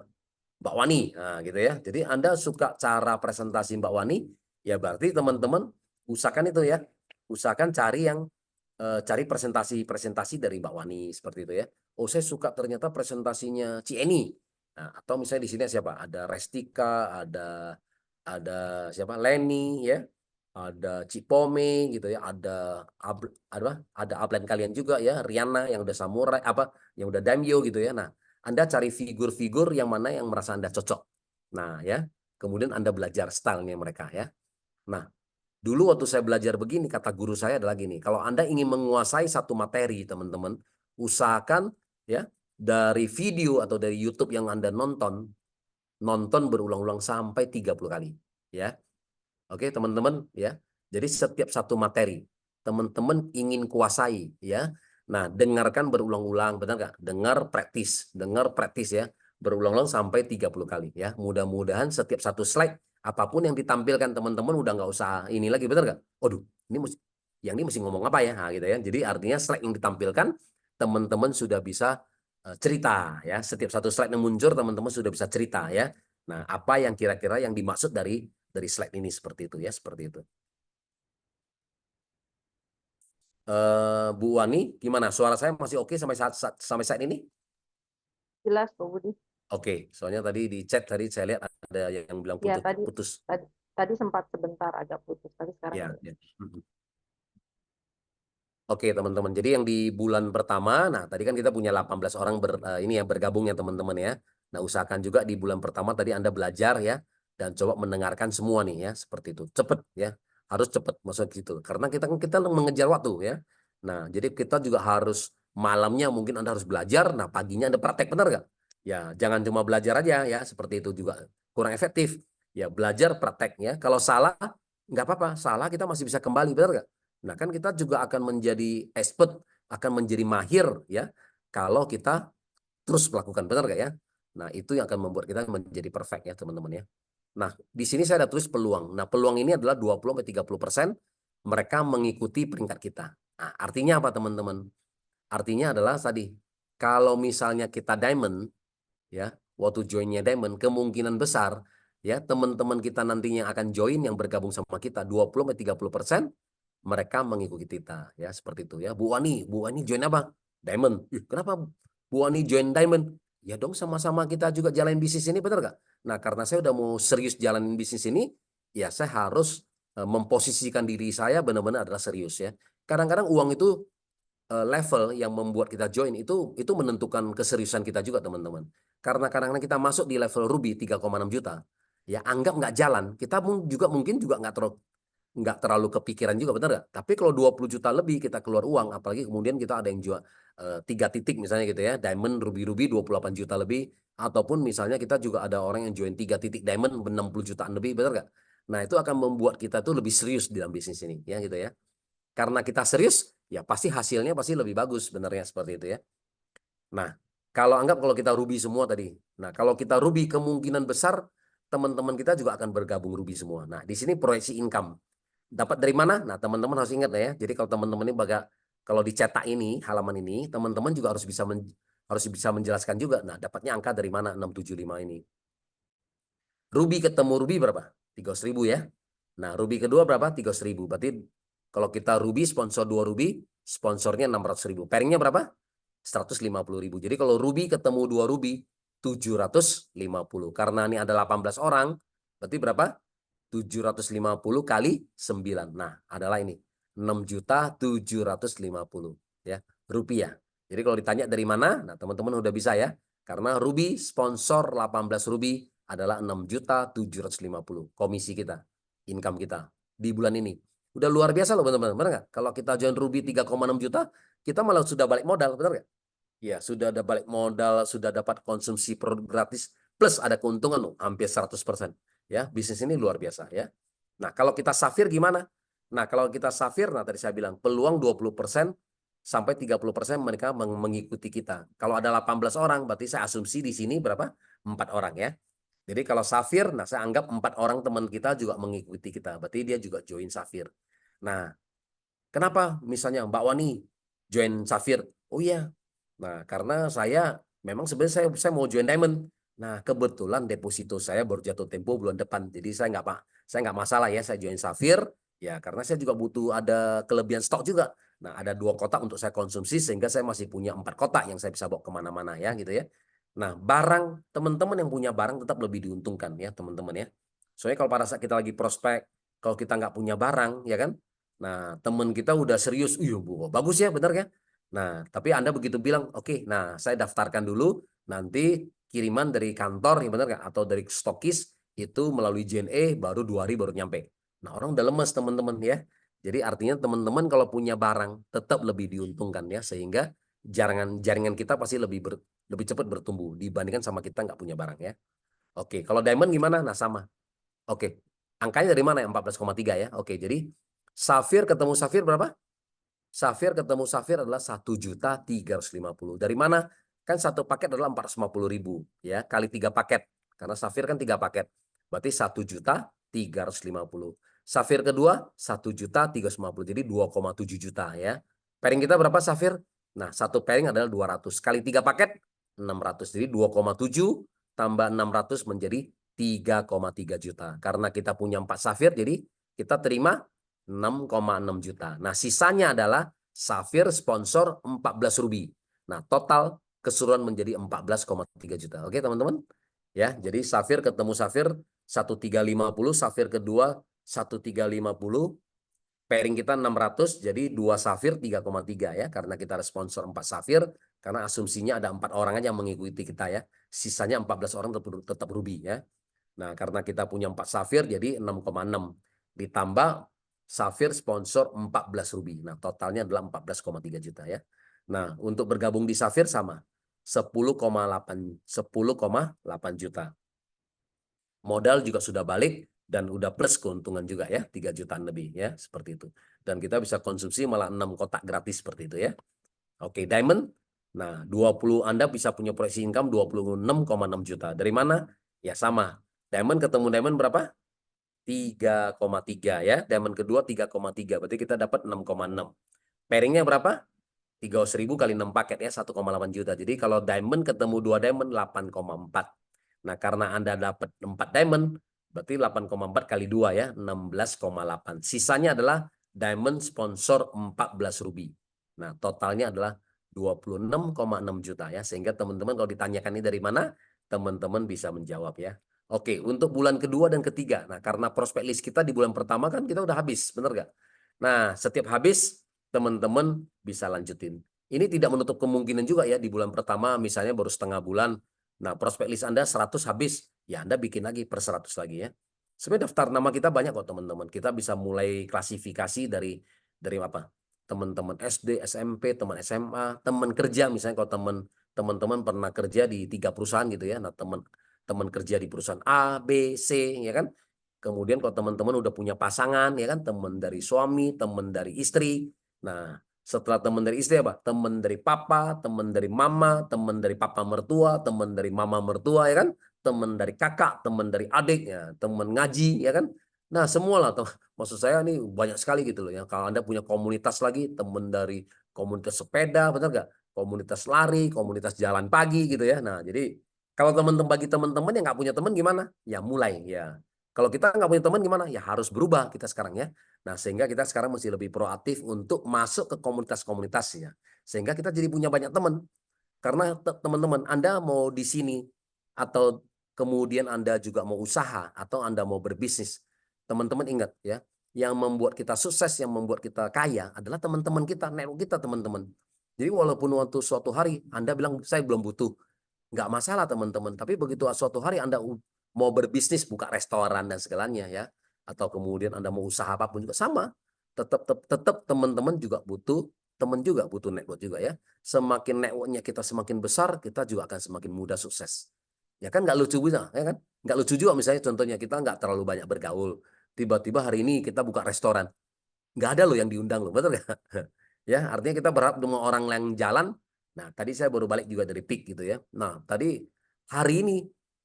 Mbak Wani, nah, gitu ya. Jadi Anda suka cara presentasi Mbak Wani, ya berarti teman-teman usahakan itu ya, usahakan cari presentasi dari Mbak Wani seperti itu ya. Oh, saya suka ternyata presentasinya Cieni. Nah, atau misalnya di sini siapa? Ada Restika, ada siapa? Leni ya. Ada Cipome gitu ya, ada upline kalian juga ya, Riana yang udah samurai yang udah daimyo gitu ya. Nah, Anda cari figur-figur yang mana yang merasa Anda cocok. Nah, ya. Kemudian Anda belajar stylenya mereka ya. Nah, dulu waktu saya belajar begini, kata guru saya adalah gini, kalau Anda ingin menguasai satu materi, teman-teman, usahakan ya dari video atau dari YouTube yang Anda nonton berulang-ulang sampai 30 kali. Ya. Oke, teman-teman ya. Jadi setiap satu materi teman-teman ingin kuasai ya. Nah, dengarkan berulang-ulang, benar nggak? Dengar praktis ya. Berulang-ulang sampai 30 kali ya. Mudah-mudahan setiap satu slide apapun yang ditampilkan teman-teman udah nggak usah ini lagi, benar nggak? Waduh, yang ini mesti ngomong apa ya? Nah, gitu ya. Jadi artinya slide yang ditampilkan teman-teman sudah bisa cerita ya. Setiap satu slide yang muncul teman-teman sudah bisa cerita ya. Nah, apa yang kira-kira yang dimaksud dari slide ini seperti itu ya, seperti itu. Bu Wani, gimana? Suara saya masih oke sampai saat ini? Jelas, Pak Budi. Oke, soalnya tadi di chat tadi saya lihat ada yang bilang Ya, putus. tadi, Putus. tadi, tadi sempat sebentar agak putus, tapi sekarang Ya, udah. ya. Oke, teman-teman. Jadi yang di bulan pertama, nah tadi kan kita punya 18 orang ini yang bergabung ya teman-teman ya. Nah, usahakan juga di bulan pertama tadi Anda belajar ya dan coba mendengarkan semua nih ya, seperti itu. Cepet ya. Harus cepet maksud gitu. Karena kita mengejar waktu ya. Nah, jadi kita juga harus malamnya mungkin Anda harus belajar, nah paginya Anda praktek, benar nggak? Ya, jangan cuma belajar aja ya, seperti itu juga kurang efektif. Ya, belajar praktek ya. Kalau salah nggak apa-apa, salah kita masih bisa kembali, benar nggak? Nah, kan kita juga akan menjadi expert, akan menjadi mahir ya kalau kita terus melakukan, benar nggak ya? Nah, itu yang akan membuat kita menjadi perfect ya, teman-teman ya. Nah, di sini saya ada tulis peluang. Nah, peluang ini adalah 20-30% mereka mengikuti peringkat kita. Nah, artinya apa, teman-teman? Artinya adalah tadi, kalau misalnya kita diamond, ya, waktu joinnya diamond, kemungkinan besar ya teman-teman kita nantinya akan join yang bergabung sama kita 20-30% mereka mengikuti kita ya seperti itu ya. Bu Wani join apa? Diamond. Kenapa Bu Wani join Diamond? Ya dong sama-sama kita juga jalanin bisnis ini, benar nggak? Nah, karena saya udah mau serius jalanin bisnis ini, ya saya harus memposisikan diri saya benar-benar adalah serius ya. Kadang-kadang uang itu level yang membuat kita join itu menentukan keseriusan kita juga, teman-teman. Karena kadang-kadang kita masuk di level Ruby 3,6 juta, ya anggap nggak jalan, kita juga mungkin juga nggak terlalu kepikiran juga, benar nggak? Tapi kalau 20 juta lebih kita keluar uang, apalagi kemudian kita ada yang jual 3 titik misalnya gitu ya, Diamond, Ruby 28 juta lebih, ataupun misalnya kita juga ada orang yang join 3 titik Diamond 60 jutaan lebih, benar nggak? Nah, itu akan membuat kita tuh lebih serius di dalam bisnis ini, ya gitu ya. Karena kita serius, ya pasti hasilnya pasti lebih bagus, sebenarnya seperti itu ya. Nah, kalau kita ruby semua tadi. Nah, kalau kita ruby kemungkinan besar teman-teman kita juga akan bergabung ruby semua. Nah, di sini proyeksi income. Dapat dari mana? Nah, teman-teman harus ingat ya. Jadi kalau teman-teman ini kalau dicetak ini, halaman ini, teman-teman juga harus bisa menjelaskan juga. Nah, dapatnya angka dari mana 675 ini. Ruby ketemu Ruby berapa? 300.000 ya. Nah, Ruby kedua berapa? 300.000. Berarti kalau kita Ruby sponsor 2 Ruby, sponsornya 600.000. Pairingnya berapa? 150.000. Jadi kalau Ruby ketemu 2 Ruby, 750. Karena ini ada 18 orang, berarti berapa? 750 kali 9. Nah, adalah ini. 6.750 ya, rupiah. Jadi kalau ditanya dari mana, nah teman-teman udah bisa ya. Karena Ruby sponsor 18 Ruby adalah 6.750 komisi kita, income kita di bulan ini. Udah luar biasa loh teman-teman, benar nggak? Kalau kita join Ruby 3,6 juta, kita malah sudah balik modal, benar nggak? Ya, sudah ada balik modal, sudah dapat konsumsi produk gratis, plus ada keuntungan loh, hampir 100%. Ya, bisnis ini luar biasa ya. Nah, kalau kita Safir gimana? Nah, kalau kita Safir, nah tadi saya bilang peluang 20% sampai 30% mereka mengikuti kita. Kalau ada 18 orang, berarti saya asumsi di sini berapa? 4 orang ya. Jadi kalau Safir, nah saya anggap 4 orang teman kita juga mengikuti kita. Berarti dia juga join Safir. Nah, kenapa misalnya Mbak Wani join Safir? Oh iya, nah, karena saya memang sebenarnya saya mau join Diamond. Nah, kebetulan deposito saya baru jatuh tempo bulan depan. Jadi saya nggak masalah ya saya join Safir. Ya, karena saya juga butuh ada kelebihan stok juga. Nah, ada 2 kotak untuk saya konsumsi sehingga saya masih punya 4 kotak yang saya bisa bawa kemana-mana ya gitu ya. Nah, barang teman-teman yang punya barang tetap lebih diuntungkan ya teman-teman ya. Soalnya kalau pada saat kita lagi prospek, kalau kita nggak punya barang ya kan. Nah, teman kita udah serius, iya Bu, bagus ya benar ya. Nah, tapi Anda begitu bilang, oke, nah saya daftarkan dulu, nanti kiriman dari kantor, ya benar nggak? Atau dari stokis, itu melalui JNE, baru 2 hari baru nyampe. Nah, orang udah lemes teman-teman ya. Jadi artinya teman-teman kalau punya barang, tetap lebih diuntungkan ya, sehingga jaringan kita pasti lebih cepat bertumbuh dibandingkan sama kita nggak punya barang ya. Oke, kalau diamond gimana? Nah, sama. Oke, angkanya dari mana ya? 14,3 ya. Oke, jadi Safir ketemu Safir berapa? Safir ketemu Safir adalah 1.350.000. Dari mana? Kan satu paket adalah 450.000 ya, kali 3 paket. Karena Safir kan 3 paket. Berarti 1.350.000. Safir kedua 1.350.000. Jadi 2,7 juta ya. Pairing kita berapa Safir? Nah, satu pairing adalah 200 kali 3 paket 600. Jadi 2,7 tambah 600 menjadi 3,3 juta. Karena kita punya 4 Safir jadi kita terima 6,6 juta. Nah, sisanya adalah Safir sponsor 14 Ruby. Nah, total keseluruhan menjadi 14,3 juta. Oke, teman-teman? Ya, jadi Safir ketemu Safir 1.350, Safir kedua 1.350, pairing kita 600, jadi 2 Safir 3,3 ya, karena kita ada sponsor 4 Safir, karena asumsinya ada 4 orang aja yang mengikuti kita ya. Sisanya 14 orang tetap Ruby ya. Nah, karena kita punya 4 Safir, jadi 6,6. Ditambah Safir sponsor 14 Ruby. Nah, totalnya adalah 14,3 juta ya. Nah, untuk bergabung di Safir sama. 10,8 juta. Modal juga sudah balik dan udah plus keuntungan juga ya, 3 jutaan lebih ya, seperti itu. Dan kita bisa konsumsi malah 6 kotak gratis seperti itu ya. Oke, Diamond. Nah, 20 Anda bisa punya proyeksi income 26,6 juta. Dari mana? Ya sama. Diamond ketemu Diamond berapa? 3,3 ya. Diamond kedua 3,3. Berarti kita dapat 6,6. Pairingnya berapa? 300.000 kali 6 paket ya, 1,8 juta. Jadi kalau diamond ketemu 2 diamond 8,4. Nah, karena Anda dapat 4 diamond, berarti 8,4 kali 2 ya, 16,8. Sisanya adalah diamond sponsor 14 ruby. Nah, totalnya adalah 26,6 juta ya. Sehingga teman-teman kalau ditanyakan ini dari mana, teman-teman bisa menjawab ya. Oke, untuk bulan kedua dan ketiga. Nah, karena prospek list kita di bulan pertama kan kita udah habis, bener nggak? Nah, setiap habis, teman-teman bisa lanjutin. Ini tidak menutup kemungkinan juga ya di bulan pertama misalnya baru setengah bulan. Nah, prospek list Anda 100 habis, ya Anda bikin lagi per 100 lagi ya. Sebenarnya daftar nama kita banyak kok teman-teman. Kita bisa mulai klasifikasi dari apa? Teman-teman SD, SMP, teman SMA, teman kerja misalnya kalau teman-teman pernah kerja di 3 perusahaan gitu ya. Nah, teman kerja di perusahaan A, B, C ya kan. Kemudian kalau teman-teman udah punya pasangan ya kan, teman dari suami, teman dari istri. Nah, Setelah teman dari istri apa? Teman dari papa, teman dari mama, teman dari papa mertua, teman dari mama mertua, ya kan? Teman dari kakak, teman dari adik, ya, teman ngaji, ya kan? Nah, semua lah. Maksud saya ini banyak sekali gitu loh ya. Kalau Anda punya komunitas lagi, teman dari komunitas sepeda, benar nggak? Komunitas lari, komunitas jalan pagi gitu ya. Nah, jadi kalau teman-teman bagi teman-teman yang nggak punya teman gimana? Ya mulai ya. Kalau kita nggak punya teman gimana? Ya harus berubah kita sekarang ya. Nah, sehingga kita sekarang mesti lebih proaktif untuk masuk ke komunitas-komunitasnya. Sehingga kita jadi punya banyak teman. Karena teman-teman, Anda mau di sini atau kemudian Anda juga mau usaha atau Anda mau berbisnis. Teman-teman ingat ya, yang membuat kita sukses, yang membuat kita kaya adalah teman-teman kita, network kita teman-teman. Jadi walaupun waktu suatu hari Anda bilang saya belum butuh, nggak masalah teman-teman. Tapi begitu suatu hari Anda mau berbisnis, buka restoran dan segalanya ya, atau kemudian Anda mau usaha apapun juga sama, tetap teman-teman juga butuh teman juga butuh network juga ya. Semakin networknya kita semakin besar, kita juga akan semakin mudah sukses. Ya kan nggak lucu bisa, ya kan? Nggak lucu juga misalnya contohnya kita nggak terlalu banyak bergaul. Tiba-tiba hari ini kita buka restoran, nggak ada loh yang diundang loh, betul nggak? Ya, artinya kita berharap dengan orang yang jalan. Nah, tadi saya baru balik juga dari PIK gitu ya. Nah, tadi hari ini,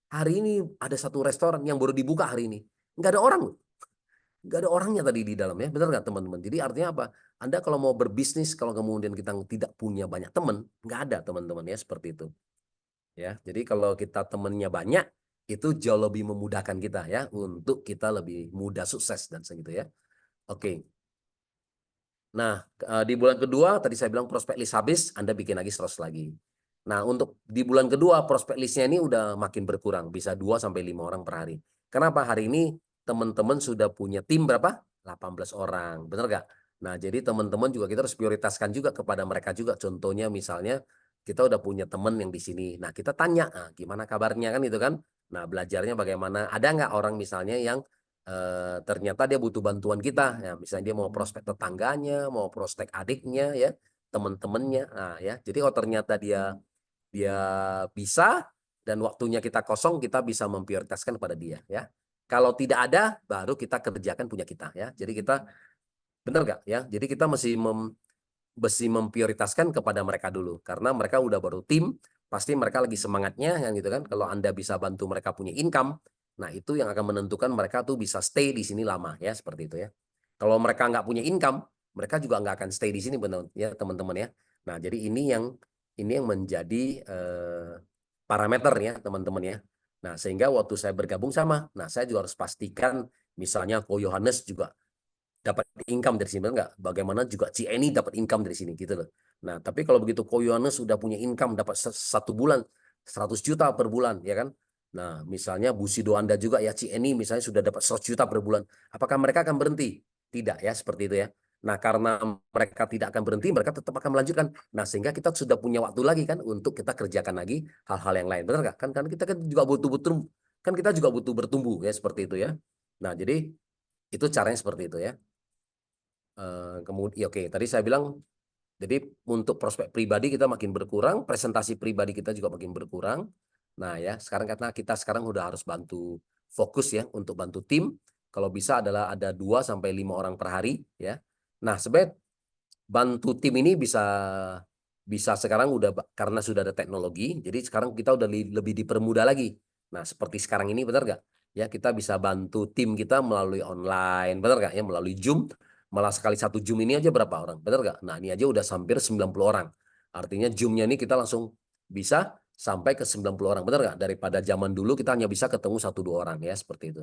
hari ini ada satu restoran yang baru dibuka hari ini. Nggak ada orang loh. Nggak ada orangnya tadi di dalam ya. Benar nggak teman-teman? Jadi artinya apa? Anda kalau mau berbisnis, kalau kemudian kita tidak punya banyak teman, nggak ada teman-teman ya seperti itu. Ya, jadi kalau kita temannya banyak, itu jauh lebih memudahkan kita ya untuk kita lebih mudah sukses dan segitu ya. Oke. Nah, di bulan kedua tadi saya bilang prospek list habis, Anda bikin lagi 100 lagi. Nah, untuk di bulan kedua prospek listnya ini udah makin berkurang, bisa 2 sampai 5 orang per hari. Kenapa? Hari ini teman-teman sudah punya tim berapa? 18 orang. Benar nggak? Nah, jadi teman-teman juga kita harus prioritaskan juga kepada mereka juga. Contohnya misalnya kita udah punya teman yang di sini. Nah, kita tanya, ah, gimana kabarnya kan itu kan? Nah, belajarnya bagaimana? Ada nggak orang misalnya yang ternyata dia butuh bantuan kita ya, misalnya dia mau prospek tetangganya, mau prospek adiknya ya, teman-temannya. Nah ya, jadi kalau ternyata dia dia bisa dan waktunya kita kosong, kita bisa memprioritaskan pada dia ya. Kalau tidak ada, baru kita kerjakan punya kita ya. Jadi kita benar nggak ya, jadi kita mesti memprioritaskan kepada mereka dulu karena mereka udah baru tim, pasti mereka lagi semangatnya yang gitu kan. Kalau Anda bisa bantu mereka punya income, nah itu yang akan menentukan mereka tuh bisa stay di sini lama ya, seperti itu ya. Kalau mereka nggak punya income, mereka juga nggak akan stay di sini benar ya teman-teman ya. Nah jadi ini yang menjadi parameter ya teman-teman ya. Nah sehingga waktu saya bergabung sama, nah saya juga harus pastikan misalnya Ko Yohanes juga dapat income dari sini, benar nggak? Bagaimana juga Cieni dapat income dari sini gitu loh. Nah, tapi kalau begitu Koyones sudah punya income dapat satu bulan 100 juta per bulan, ya kan? Nah, misalnya Bu Sido Anda juga ya Cieni misalnya sudah dapat 100 juta per bulan. Apakah mereka akan berhenti? Tidak ya, seperti itu ya. Nah, karena mereka tidak akan berhenti, mereka tetap akan melanjutkan. Nah, sehingga kita sudah punya waktu lagi kan untuk kita kerjakan lagi hal-hal yang lain. Benar nggak? Kan kita kan juga butuh kan kita juga butuh bertumbuh ya seperti itu ya. Nah, jadi itu caranya seperti itu ya. Kemudian, oke, tadi saya bilang, jadi untuk prospek pribadi kita makin berkurang, presentasi pribadi kita juga makin berkurang. Nah ya, sekarang karena kita sekarang udah harus bantu fokus ya untuk bantu tim. Kalau bisa adalah ada 2 sampai 5 orang per hari ya. Nah, sebenarnya bantu tim ini bisa bisa sekarang udah karena sudah ada teknologi, jadi sekarang kita udah lebih dipermudah lagi. Nah, seperti sekarang ini benar nggak? Ya, kita bisa bantu tim kita melalui online, benar nggak ya? Melalui Zoom, malah sekali satu Zoom ini aja berapa orang, benar nggak? Nah, ini aja udah hampir 90 orang. Artinya Zoom-nya ini kita langsung bisa sampai ke 90 orang, benar nggak? Daripada zaman dulu kita hanya bisa ketemu 1-2 orang ya, seperti itu.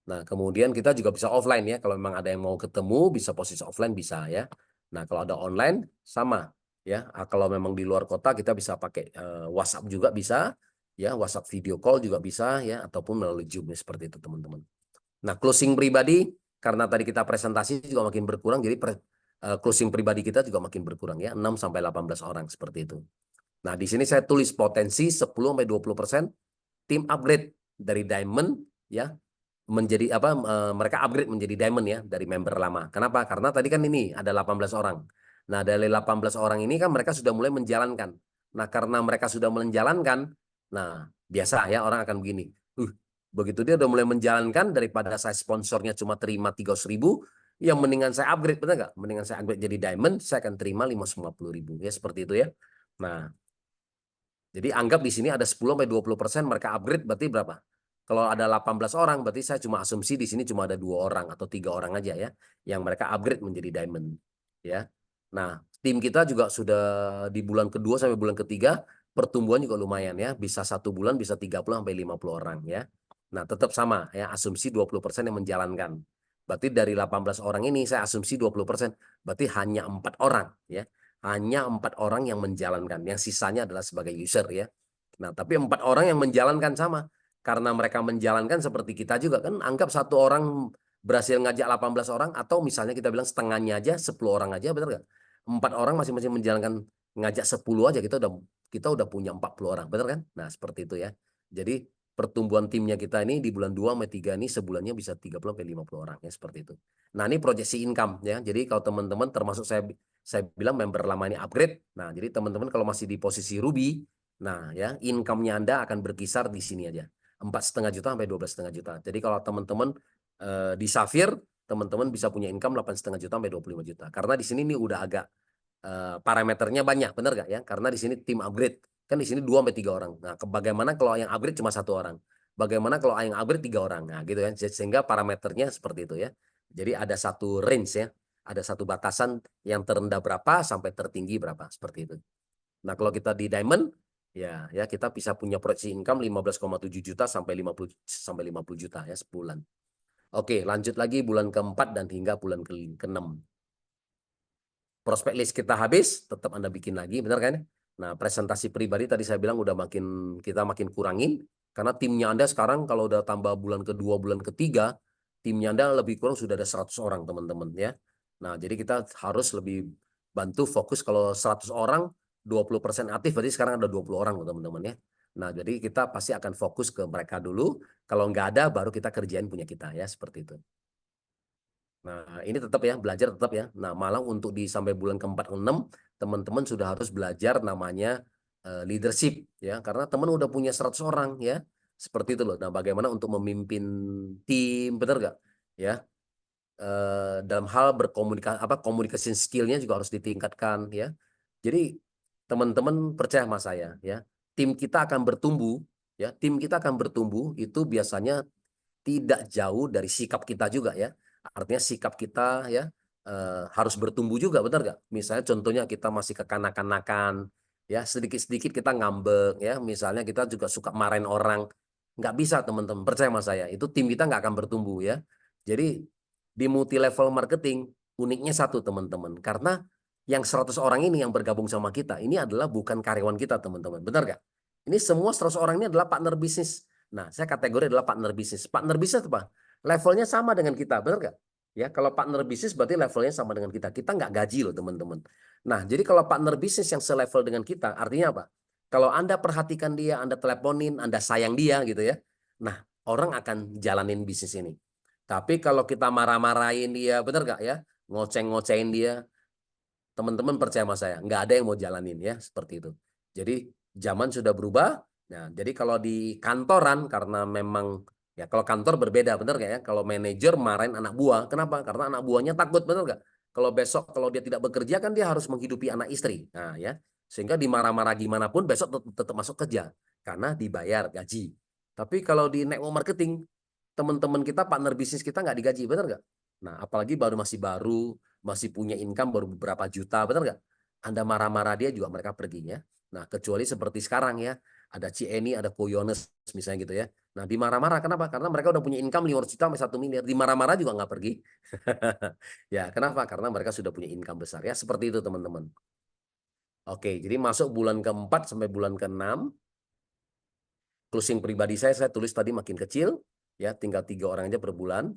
Nah, kemudian kita juga bisa offline ya. Kalau memang ada yang mau ketemu, bisa posisi offline bisa ya. Nah, kalau ada online sama ya. Kalau memang di luar kota kita bisa pakai WhatsApp juga bisa ya, WhatsApp video call juga bisa ya, ataupun melalui Zoom ya, seperti itu teman-teman. Nah, closing pribadi karena tadi kita presentasi juga makin berkurang, jadi closing pribadi kita juga makin berkurang ya, 6 sampai 18 orang seperti itu. Nah, di sini saya tulis potensi 10 sampai 20% tim upgrade dari diamond ya menjadi apa mereka upgrade menjadi diamond ya dari member lama. Kenapa? Karena tadi kan ini ada 18 orang. Nah, dari 18 orang ini kan mereka sudah mulai menjalankan. Nah, karena mereka sudah menjalankan, nah biasa ya orang akan begini. Begitu dia udah mulai menjalankan daripada saya sponsornya cuma terima 300.000, Ya mendingan saya upgrade, benar nggak? Mendingan saya upgrade jadi diamond, saya akan terima 550.000 ya seperti itu ya. Nah, jadi anggap di sini ada 10-20% mereka upgrade, berarti berapa? Kalau ada 18 orang, berarti saya cuma asumsi di sini cuma ada 2 orang atau 3 orang aja ya, yang mereka upgrade menjadi diamond. Ya. Nah, tim kita juga sudah di bulan kedua sampai bulan ketiga, pertumbuhan juga lumayan ya. Bisa 1 bulan, bisa 30-50 orang ya. Nah, tetap sama ya, asumsi 20% yang menjalankan. Berarti dari 18 orang ini, saya asumsi 20%, berarti hanya 4 orang ya. Hanya 4 orang yang menjalankan, yang sisanya adalah sebagai user ya. Nah, tapi 4 orang yang menjalankan sama, karena mereka menjalankan seperti kita juga kan, anggap 1 orang berhasil ngajak 18 orang, atau misalnya kita bilang setengahnya aja 10 orang aja, benar nggak? 4 orang masing-masing menjalankan, ngajak 10 aja kita udah punya 40 orang, benar kan? Nah, seperti itu ya. Jadi pertumbuhan timnya kita ini di bulan 2 sampai 3 ini sebulannya bisa 30 sampai 50 orang ya, seperti itu. Nah, ini proyeksi income ya. Jadi kalau teman-teman termasuk saya bilang member lama ini upgrade. Nah, jadi teman-teman kalau masih di posisi Ruby, nah ya income-nya Anda akan berkisar di sini aja. 4,5 juta sampai 12,5 juta. Jadi kalau teman-teman di Safir, teman-teman bisa punya income 8,5 juta sampai 25 juta. Karena di sini nih udah agak parameternya banyak, benar nggak ya? Karena di sini tim upgrade. Kan di sini 2 sampai 3 orang. Nah, bagaimana kalau yang upgrade cuma 1 orang? Bagaimana kalau yang upgrade 3 orang? Nah, gitu kan. Sehingga parameternya seperti itu ya. Jadi ada satu range ya. Ada satu batasan yang terendah berapa sampai tertinggi berapa, seperti itu. Nah, kalau kita di diamond ya kita bisa punya proyeksi income 15,7 juta sampai 50 juta ya sebulan. Oke, lanjut lagi bulan keempat dan hingga bulan keenam. Prospek list kita habis, tetap Anda bikin lagi, benar kan? Nah, presentasi pribadi tadi saya bilang udah kita makin kurangin, karena timnya Anda sekarang kalau udah tambah bulan kedua, bulan ketiga, timnya Anda lebih kurang sudah ada 100 orang, teman-teman ya. Nah, jadi kita harus lebih bantu fokus. Kalau 100 orang, 20% aktif, berarti sekarang ada 20 orang, teman-teman ya. Nah, jadi kita pasti akan fokus ke mereka dulu. Kalau nggak ada, baru kita kerjain punya kita ya, seperti itu. Nah, ini tetap ya, belajar tetap ya. Nah, malah untuk di sampai bulan keempat 6 teman-teman sudah harus belajar namanya leadership ya, karena teman udah punya 100 orang ya. Seperti itu loh. Nah, bagaimana untuk memimpin tim, benar nggak? Ya, dalam hal berkomunikasi komunikasi skillnya juga harus ditingkatkan ya. Jadi teman-teman percaya sama saya ya, tim kita akan bertumbuh ya, tim kita akan bertumbuh itu biasanya tidak jauh dari sikap kita juga ya. Artinya sikap kita ya harus bertumbuh juga, benar nggak? Misalnya contohnya kita masih kekanak-kanakan, ya sedikit-sedikit kita ngambek ya. Misalnya kita juga suka marahin orang, nggak bisa teman-teman. Percaya sama saya, itu tim kita nggak akan bertumbuh ya. Jadi di multi level marketing uniknya satu teman-teman, karena yang 100 orang ini yang bergabung sama kita ini adalah bukan karyawan kita teman-teman, benar nggak? Ini semua 100 orang ini adalah partner bisnis. Nah, saya kategori adalah partner bisnis. Partner bisnis apa? Levelnya sama dengan kita, benar nggak? Ya, kalau partner bisnis berarti levelnya sama dengan kita. Kita nggak gaji loh, teman-teman. Nah, jadi kalau partner bisnis yang selevel dengan kita, artinya apa? Kalau Anda perhatikan dia, Anda teleponin, Anda sayang dia gitu ya. Nah, orang akan jalanin bisnis ini. Tapi kalau kita marah-marahin dia, benar nggak ya? Ngoceng-ngocehin dia, teman-teman percaya sama saya, nggak ada yang mau jalanin ya, seperti itu. Jadi zaman sudah berubah. Nah, jadi kalau di kantoran karena memang ya kalau kantor berbeda, benar nggak ya? Kalau manajer marahin anak buah, kenapa? Karena anak buahnya takut, benar nggak? Kalau besok kalau dia tidak bekerja kan dia harus menghidupi anak istri. Nah ya, sehingga dimarah-marah gimana pun besok tetap masuk kerja karena dibayar gaji. Tapi kalau di network marketing, teman-teman kita, partner bisnis kita nggak digaji, benar nggak? Nah, apalagi baru, masih punya income baru beberapa juta, benar nggak? Anda marah-marah dia juga mereka pergi ya. Nah, kecuali seperti sekarang ya, ada Cieni, ada Koyones misalnya gitu ya. Nah, dimarah-marah kenapa? Karena mereka udah punya income 500 juta sampai 1 miliar. Dimarah-marah juga nggak pergi. Ya, kenapa? Karena mereka sudah punya income besar ya. Seperti itu teman-teman. Oke, jadi masuk bulan keempat sampai bulan keenam, closing pribadi saya tulis tadi makin kecil, ya tinggal 3 orang aja per bulan.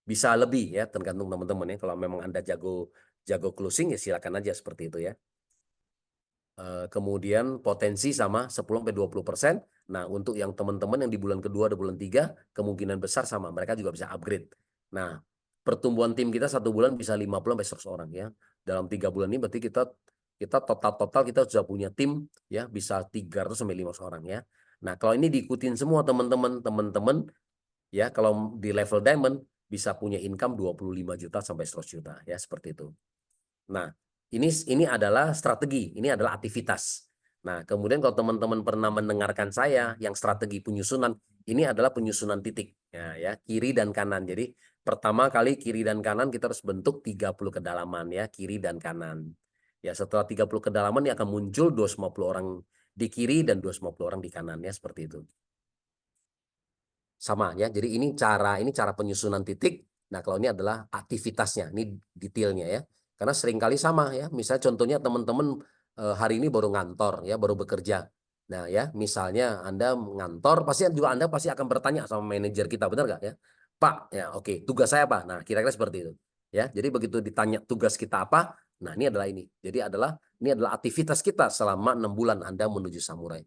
Bisa lebih ya, tergantung teman-teman ya. Kalau memang Anda jago jago closing ya silakan aja seperti itu ya. Kemudian potensi sama 10-20%. Nah, untuk yang teman-teman yang di bulan kedua dan bulan tiga, kemungkinan besar sama. Mereka juga bisa upgrade. Nah, pertumbuhan tim kita 1 bulan bisa 50-100 orang ya. Dalam 3 bulan ini berarti kita kita total kita sudah punya tim ya bisa 300-500 orang ya. Nah, kalau ini diikutin semua teman-teman ya, kalau di level diamond bisa punya income 25 juta sampai 100 juta ya, seperti itu. Nah, ini adalah strategi, ini adalah aktivitas. Nah, kemudian kalau teman-teman pernah mendengarkan saya yang strategi penyusunan, ini adalah penyusunan titik ya, kiri dan kanan. Jadi pertama kali kiri dan kanan kita harus bentuk 30 kedalaman ya, kiri dan kanan. Ya, setelah 30 kedalaman ini akan muncul 250 orang di kiri dan 250 orang di kanan ya, seperti itu. Sama ya. Jadi ini cara penyusunan titik. Nah, kalau ini adalah aktivitasnya, ini detailnya ya. Karena seringkali sama ya. Misalnya contohnya teman-teman hari ini baru ngantor ya, baru bekerja. Nah, ya, misalnya Anda ngantor, pasti juga Anda pasti akan bertanya sama manajer kita, benar nggak ya? Pak, ya oke, tugas saya apa? Nah, kira-kira seperti itu. Ya, jadi begitu ditanya tugas kita apa, nah ini adalah ini. Jadi ini adalah aktivitas kita selama 6 bulan Anda menuju samurai.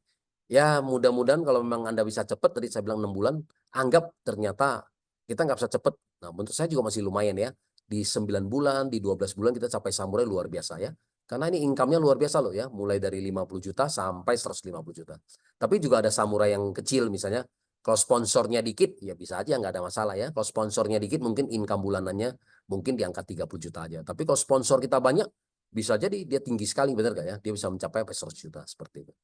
Ya, mudah-mudahan kalau memang Anda bisa cepat, tadi saya bilang 6 bulan, anggap ternyata kita nggak bisa cepat. Nah, menurut saya juga masih lumayan ya. Di 9 bulan, di 12 bulan kita capai samurai luar biasa ya. Karena ini income-nya luar biasa loh ya. Mulai dari 50 juta sampai 150 juta. Tapi juga ada samurai yang kecil misalnya. Kalau sponsornya dikit, ya bisa aja nggak ada masalah ya. Kalau sponsornya dikit, mungkin income bulanannya mungkin di angka 30 juta aja. Tapi kalau sponsor kita banyak, bisa jadi dia tinggi sekali, benar nggak ya? Dia bisa mencapai sampai 100 juta, seperti itu.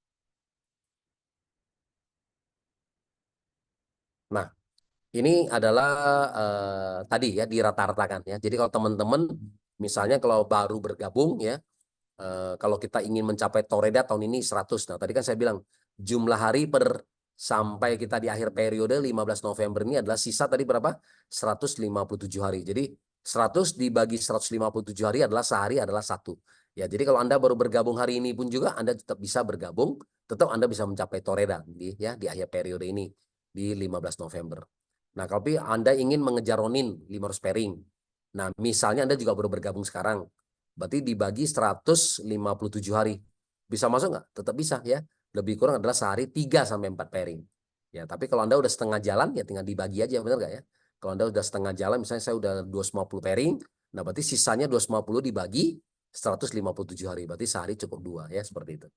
Nah, ini adalah tadi ya dirata-ratakan ya. Jadi kalau teman-teman misalnya kalau baru bergabung ya, kalau kita ingin mencapai Toreda tahun ini 100. Nah, tadi kan saya bilang jumlah hari sampai kita di akhir periode 15 November ini adalah sisa tadi berapa? 157 hari. Jadi 100 dibagi 157 hari adalah sehari adalah satu. Ya, jadi kalau Anda baru bergabung hari ini pun juga Anda tetap bisa bergabung, tetap Anda bisa mencapai Toreda di akhir periode ini di 15 November. Nah, kalau Anda ingin mengejar Ronin 500 pairing. Nah, misalnya Anda juga baru bergabung sekarang. Berarti dibagi 157 hari. Bisa masuk nggak? Tetap bisa ya. Lebih kurang adalah sehari 3 sampai 4 pairing. Ya, tapi kalau Anda udah setengah jalan ya tinggal dibagi aja, benar nggak ya? Kalau Anda udah setengah jalan, misalnya saya udah 250 pairing, nah berarti sisanya 250 dibagi 157 hari. Berarti sehari cukup 2 ya, seperti itu.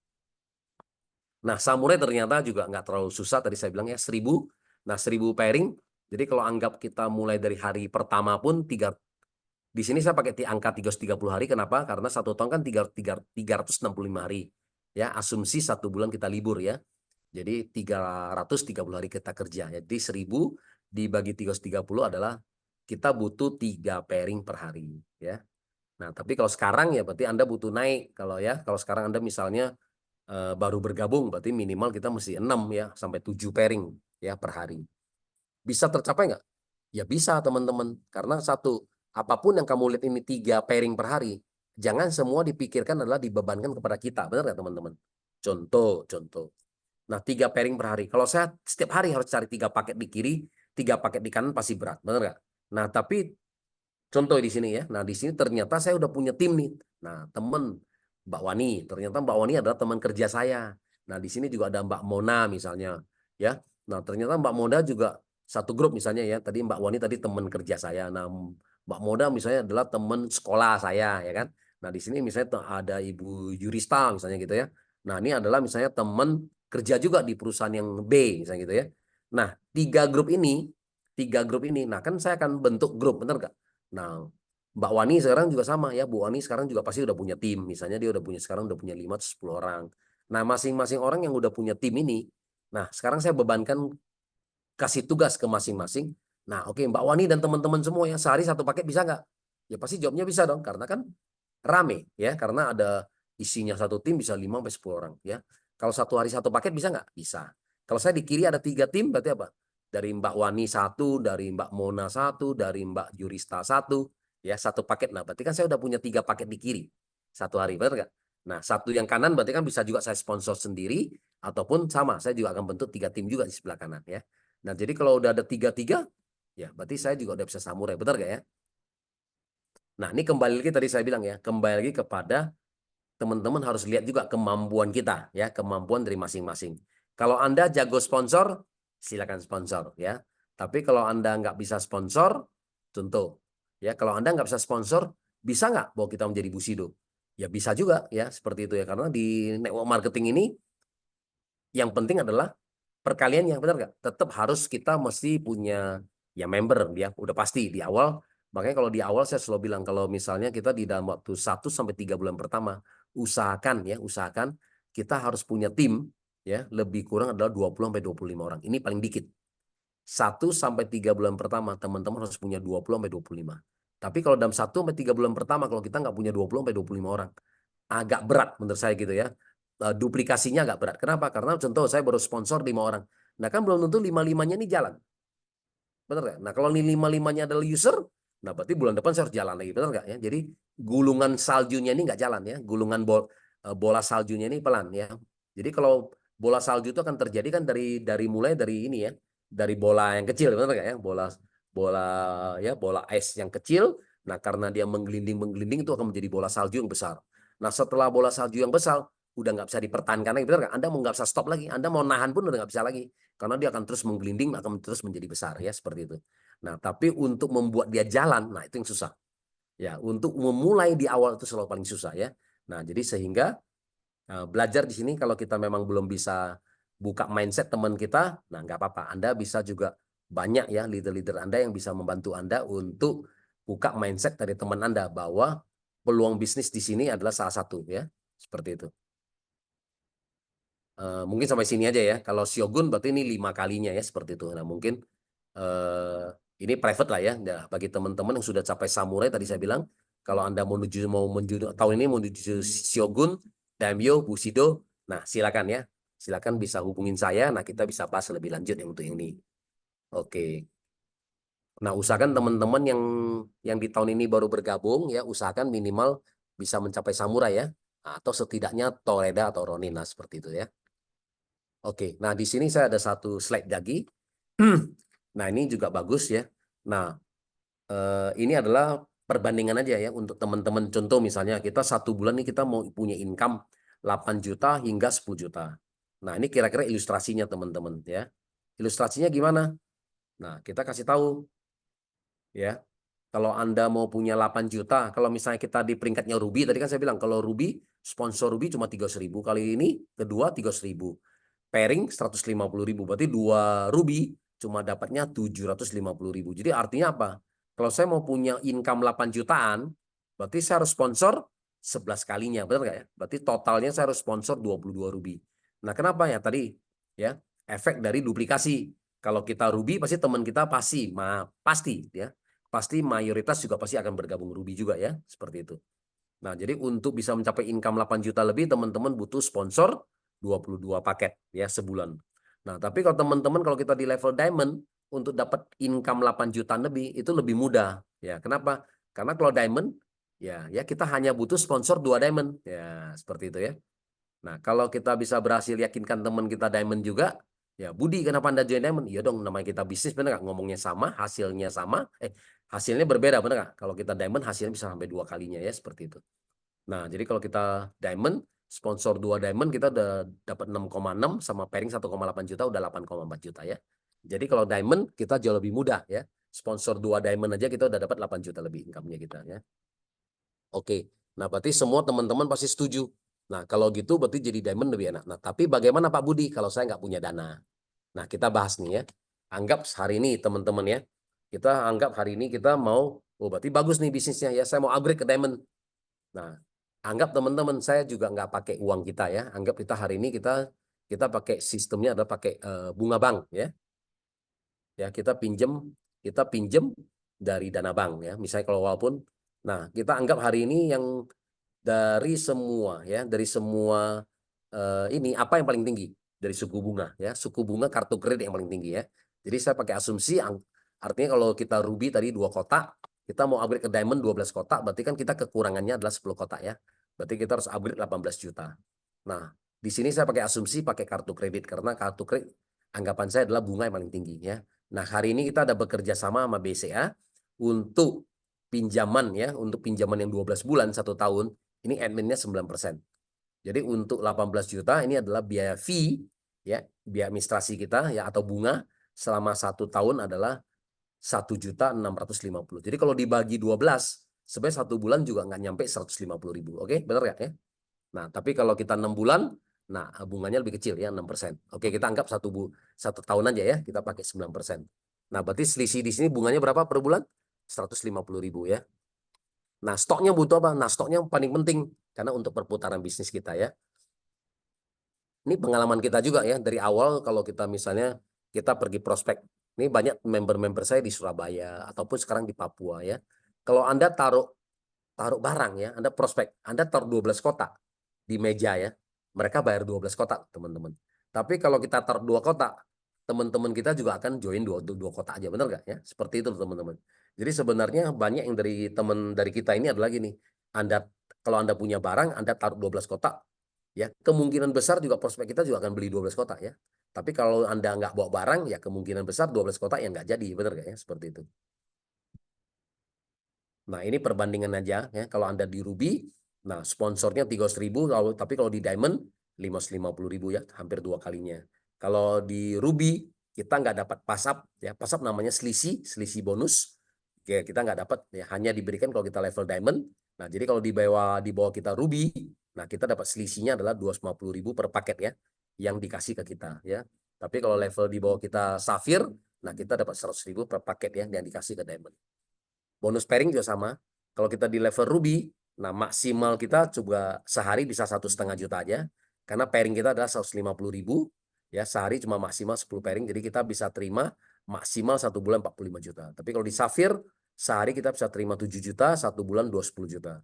Nah, samurai ternyata juga nggak terlalu susah. Tadi saya bilang ya 1000. Nah, 1000 pairing. Jadi kalau anggap kita mulai dari hari pertama pun di sini saya pakai angka 330 hari. Kenapa? Karena satu tahun kan 365 hari. Ya, asumsi satu bulan kita libur ya. Jadi 330 hari kita kerja. Jadi 1000 dibagi 330 adalah kita butuh 3 pairing per hari ya. Nah, tapi kalau sekarang ya berarti Anda butuh naik. Kalau sekarang Anda misalnya baru bergabung berarti minimal kita mesti 6 ya sampai 7 pairing ya per hari. Bisa tercapai nggak? Ya bisa teman-teman. Karena satu, apapun yang kamu lihat ini 3 pairing per hari, jangan semua dipikirkan adalah dibebankan kepada kita. Benar nggak teman-teman? Contoh. Nah, 3 pairing per hari. Kalau saya setiap hari harus cari 3 paket di kiri, 3 paket di kanan pasti berat. Benar nggak? Nah, tapi contoh di sini ya. Nah, di sini ternyata saya udah punya tim nih. Nah, teman Mbak Wani. Ternyata Mbak Wani adalah teman kerja saya. Nah, di sini juga ada Mbak Mona misalnya. Ya. Nah, ternyata Mbak Mona juga satu grup misalnya ya. Tadi Mbak Wani tadi teman kerja saya. Nah, Mbak Moda misalnya adalah teman sekolah saya ya kan. Nah, di sini misalnya ada Ibu Yurista misalnya gitu ya. Nah, ini adalah misalnya teman kerja juga di perusahaan yang B misalnya gitu ya. Nah, tiga grup ini, nah kan saya akan bentuk grup, benar nggak? Nah, Mbak Wani sekarang juga sama ya. Bu Wani sekarang juga pasti udah punya tim. Misalnya dia sekarang udah punya 5 atau 10 orang. Nah, masing-masing orang yang udah punya tim ini, nah sekarang saya bebankan kasih tugas ke masing-masing. Nah, oke, Mbak Wani dan teman-teman semua ya sehari satu paket bisa nggak? Ya pasti jawabnya bisa dong, karena kan rame ya, karena ada isinya satu tim bisa 5 sampai 10 orang ya. Kalau satu hari satu paket bisa nggak? Bisa. Kalau saya di kiri ada 3 tim berarti apa? Dari Mbak Wani satu, dari Mbak Mona satu, dari Mbak Jurista satu, ya satu paket. Nah, berarti kan saya udah punya 3 paket di kiri satu hari, benar nggak? Nah, satu yang kanan berarti kan bisa juga saya sponsor sendiri ataupun sama, saya juga akan bentuk 3 tim juga di sebelah kanan ya. Nah, jadi kalau udah ada 3-3, ya berarti saya juga udah bisa samurai, benar nggak ya? Nah, ini kembali lagi tadi saya bilang ya, kembali lagi kepada teman-teman harus lihat juga kemampuan kita ya, kemampuan dari masing-masing. Kalau Anda jago sponsor, silakan sponsor ya. Tapi kalau Anda nggak bisa sponsor, contoh ya, kalau Anda nggak bisa sponsor, bisa nggak bahwa kita menjadi Bushido? Ya bisa juga ya, seperti itu ya. Karena di network marketing ini yang penting adalah perkaliannya, benar nggak? Tetap harus kita mesti punya ya member dia udah pasti di awal. Makanya kalau di awal saya selalu bilang kalau misalnya kita di dalam waktu 1 sampai 3 bulan pertama usahakan kita harus punya tim ya lebih kurang adalah 20 sampai 25 orang. Ini paling dikit. 1 sampai 3 bulan pertama teman-teman harus punya 20 sampai 25. Tapi kalau dalam 1 sampai 3 bulan pertama kalau kita nggak punya 20 sampai 25 orang, agak berat menurut saya gitu ya. Duplikasinya agak berat. Kenapa? Karena contoh saya baru sponsor 5 orang. Nah kan belum tentu 5-5-nya ini jalan. Benar nggak? Nah kalau ini 5-5-nya adalah user, nah berarti bulan depan saya harus jalan lagi. Benar nggak ya? Jadi gulungan saljunya ini nggak jalan ya. Gulungan bola saljunya ini pelan ya. Jadi kalau bola salju itu akan terjadi kan dari mulai dari ini ya, dari bola yang kecil, benar nggak ya? Bola bola bola es yang kecil. Nah karena dia menggelinding itu akan menjadi bola salju yang besar. Nah setelah bola salju yang besar udah nggak bisa dipertahankan lagi, benar nggak? Anda mau nggak bisa stop lagi, Anda mau nahan pun udah nggak bisa lagi, karena dia akan terus menggelinding, akan terus menjadi besar ya seperti itu. Nah tapi untuk membuat dia jalan, nah itu yang susah. Ya untuk memulai di awal itu selalu paling susah ya. Nah jadi sehingga belajar di sini kalau kita memang belum bisa buka mindset teman kita, nah nggak apa-apa. Anda bisa juga banyak ya leader-leader Anda yang bisa membantu Anda untuk buka mindset dari teman Anda bahwa peluang bisnis di sini adalah salah satu ya, seperti itu. Mungkin sampai sini aja ya. Kalau Shogun berarti ini 5 kalinya ya seperti itu. Nah mungkin eh, ini private lah ya. Nah, bagi teman-teman yang sudah capai samurai tadi saya bilang, kalau Anda mau menuju tahun ini mau menuju Shogun, Daimyo, Bushido, nah silakan ya. Silakan bisa hubungin saya. Nah kita bisa bahas lebih lanjut yang untuk ini. Oke. Nah usahakan teman-teman yang di tahun ini baru bergabung ya usahakan minimal bisa mencapai samurai ya. Atau setidaknya Toreda atau Ronin lah seperti itu ya. Oke, nah di sini saya ada satu slide lagi. Nah ini juga bagus ya. Nah ini adalah perbandingan aja ya untuk teman-teman. Contoh misalnya kita 1 bulan nih kita mau punya income 8 juta hingga 10 juta. Nah ini kira-kira ilustrasinya teman-teman ya. Ilustrasinya gimana? Nah kita kasih tahu ya. Kalau Anda mau punya 8 juta, kalau misalnya kita di peringkatnya Ruby, tadi kan saya bilang kalau Ruby, sponsor Ruby cuma 300.000. Kali ini kedua 300.000. Pairing 150.000. Berarti 2 Ruby cuma dapatnya 750.000. Jadi artinya apa? Kalau saya mau punya income 8 jutaan, berarti saya harus sponsor 11 kalinya. Benar nggak ya? Berarti totalnya saya harus sponsor 22 Ruby. Nah kenapa ya tadi? Ya, efek dari duplikasi. Kalau kita Ruby, pasti teman kita pasti ya. Pasti mayoritas juga pasti akan bergabung Ruby juga ya. Seperti itu. Nah, jadi untuk bisa mencapai income 8 juta lebih, teman-teman butuh sponsor 22 paket ya sebulan. Nah, tapi kalau teman-teman kalau kita di level diamond untuk dapat income 8 juta lebih itu lebih mudah. Ya, kenapa? Karena kalau diamond ya kita hanya butuh sponsor 2 diamond. Ya, seperti itu ya. Nah, kalau kita bisa berhasil yakinkan teman kita diamond juga, ya Budi kenapa Anda join diamond? Iya dong, namanya kita bisnis benar nggak? Ngomongnya sama, hasilnya sama, hasilnya berbeda benar nggak? Kalau kita diamond hasilnya bisa sampai 2 kalinya ya seperti itu. Nah, jadi kalau kita diamond, sponsor 2 diamond kita udah dapat 6,6 sama pairing 1,8 juta udah 8,4 juta ya. Jadi kalau diamond kita jauh lebih mudah ya. Sponsor 2 diamond aja kita udah dapat 8 juta lebih income-nya kita ya. Oke. Nah, berarti semua teman-teman pasti setuju. Nah, kalau gitu berarti jadi diamond lebih enak. Nah, tapi bagaimana Pak Budi kalau saya nggak punya dana? Nah, kita bahas nih ya. Anggap hari ini teman-teman ya. Kita anggap hari ini kita mau, oh berarti bagus nih bisnisnya ya. Saya mau upgrade ke diamond. Nah, anggap teman-teman saya juga nggak pakai uang kita ya. Anggap kita hari ini kita pakai sistemnya adalah pakai bunga bank ya. Ya, kita pinjem dari dana bank ya. Misalnya kalau walaupun nah, kita anggap hari ini yang dari semua ini apa yang paling tinggi dari suku bunga ya. Suku bunga kartu kredit yang paling tinggi ya. Jadi saya pakai asumsi artinya kalau kita ruby tadi 2 kotak, kita mau upgrade ke diamond 12 kotak, berarti kan kita kekurangannya adalah 10 kotak ya. Berarti kita harus upgrade 18 juta. Nah, di sini saya pakai asumsi pakai kartu kredit karena kartu kredit anggapan saya adalah bunga yang paling tinggi ya. Nah, hari ini kita ada bekerja sama sama BCA untuk untuk pinjaman yang 12 bulan 1 tahun, ini adminnya 9%. Jadi untuk 18 juta ini adalah biaya fee ya, biaya administrasi kita ya atau bunga selama 1 tahun adalah 1.650.000. Jadi kalau dibagi 12, sebenarnya 1 bulan juga nggak nyampe 150.000. Oke, benar ya? Nah, tapi kalau kita 6 bulan, nah bunganya lebih kecil ya 6%. Oke, kita anggap 1 tahun aja ya, kita pakai 9%. Nah, berarti selisih di sini bunganya berapa per bulan? 150.000 ya. Nah, stoknya butuh apa? Nah, stoknya paling penting karena untuk perputaran bisnis kita ya. Ini pengalaman kita juga ya dari awal kalau kita misalnya kita pergi prospek. Ini banyak member-member saya di Surabaya ataupun sekarang di Papua ya. Kalau Anda taruh taruh barang ya, Anda prospek, Anda taruh 12 kotak di meja ya. Mereka bayar 12 kotak, teman-teman. Tapi kalau kita taruh 2 kotak, teman-teman kita juga akan join dua kotak aja, benar nggak ya? Seperti itu, teman-teman. Jadi sebenarnya banyak yang dari teman dari kita ini adalah gini. Anda kalau Anda punya barang, Anda taruh 12 kotak, ya kemungkinan besar juga prospek kita juga akan beli 12 kotak ya. Tapi kalau Anda nggak bawa barang, ya kemungkinan besar 12 kotak yang nggak jadi, benar nggak ya? Seperti itu. Nah, ini perbandingan aja ya. Kalau Anda di Ruby, nah sponsornya 300.000, tapi kalau di Diamond 550.000 ya, hampir 2 kalinya. Kalau di Ruby kita nggak dapat pasap ya, pasap namanya selisih bonus. Ya, kita nggak dapat ya, hanya diberikan kalau kita level Diamond. Nah, jadi kalau di bawah kita Ruby, nah kita dapat selisihnya adalah 250.000 per paket ya, yang dikasih ke kita ya. Tapi kalau level di bawah kita Sapphire, nah kita dapat 100.000 per paket ya, yang dikasih ke Diamond. Bonus pairing juga sama. Kalau kita di level Ruby, nah maksimal kita juga sehari bisa 1,5 juta aja. Karena pairing kita adalah 150.000. Ya, sehari cuma maksimal 10 pairing. Jadi kita bisa terima maksimal 1 bulan 45 juta. Tapi kalau di Sapphire, sehari kita bisa terima 7 juta, 1 bulan 20 juta.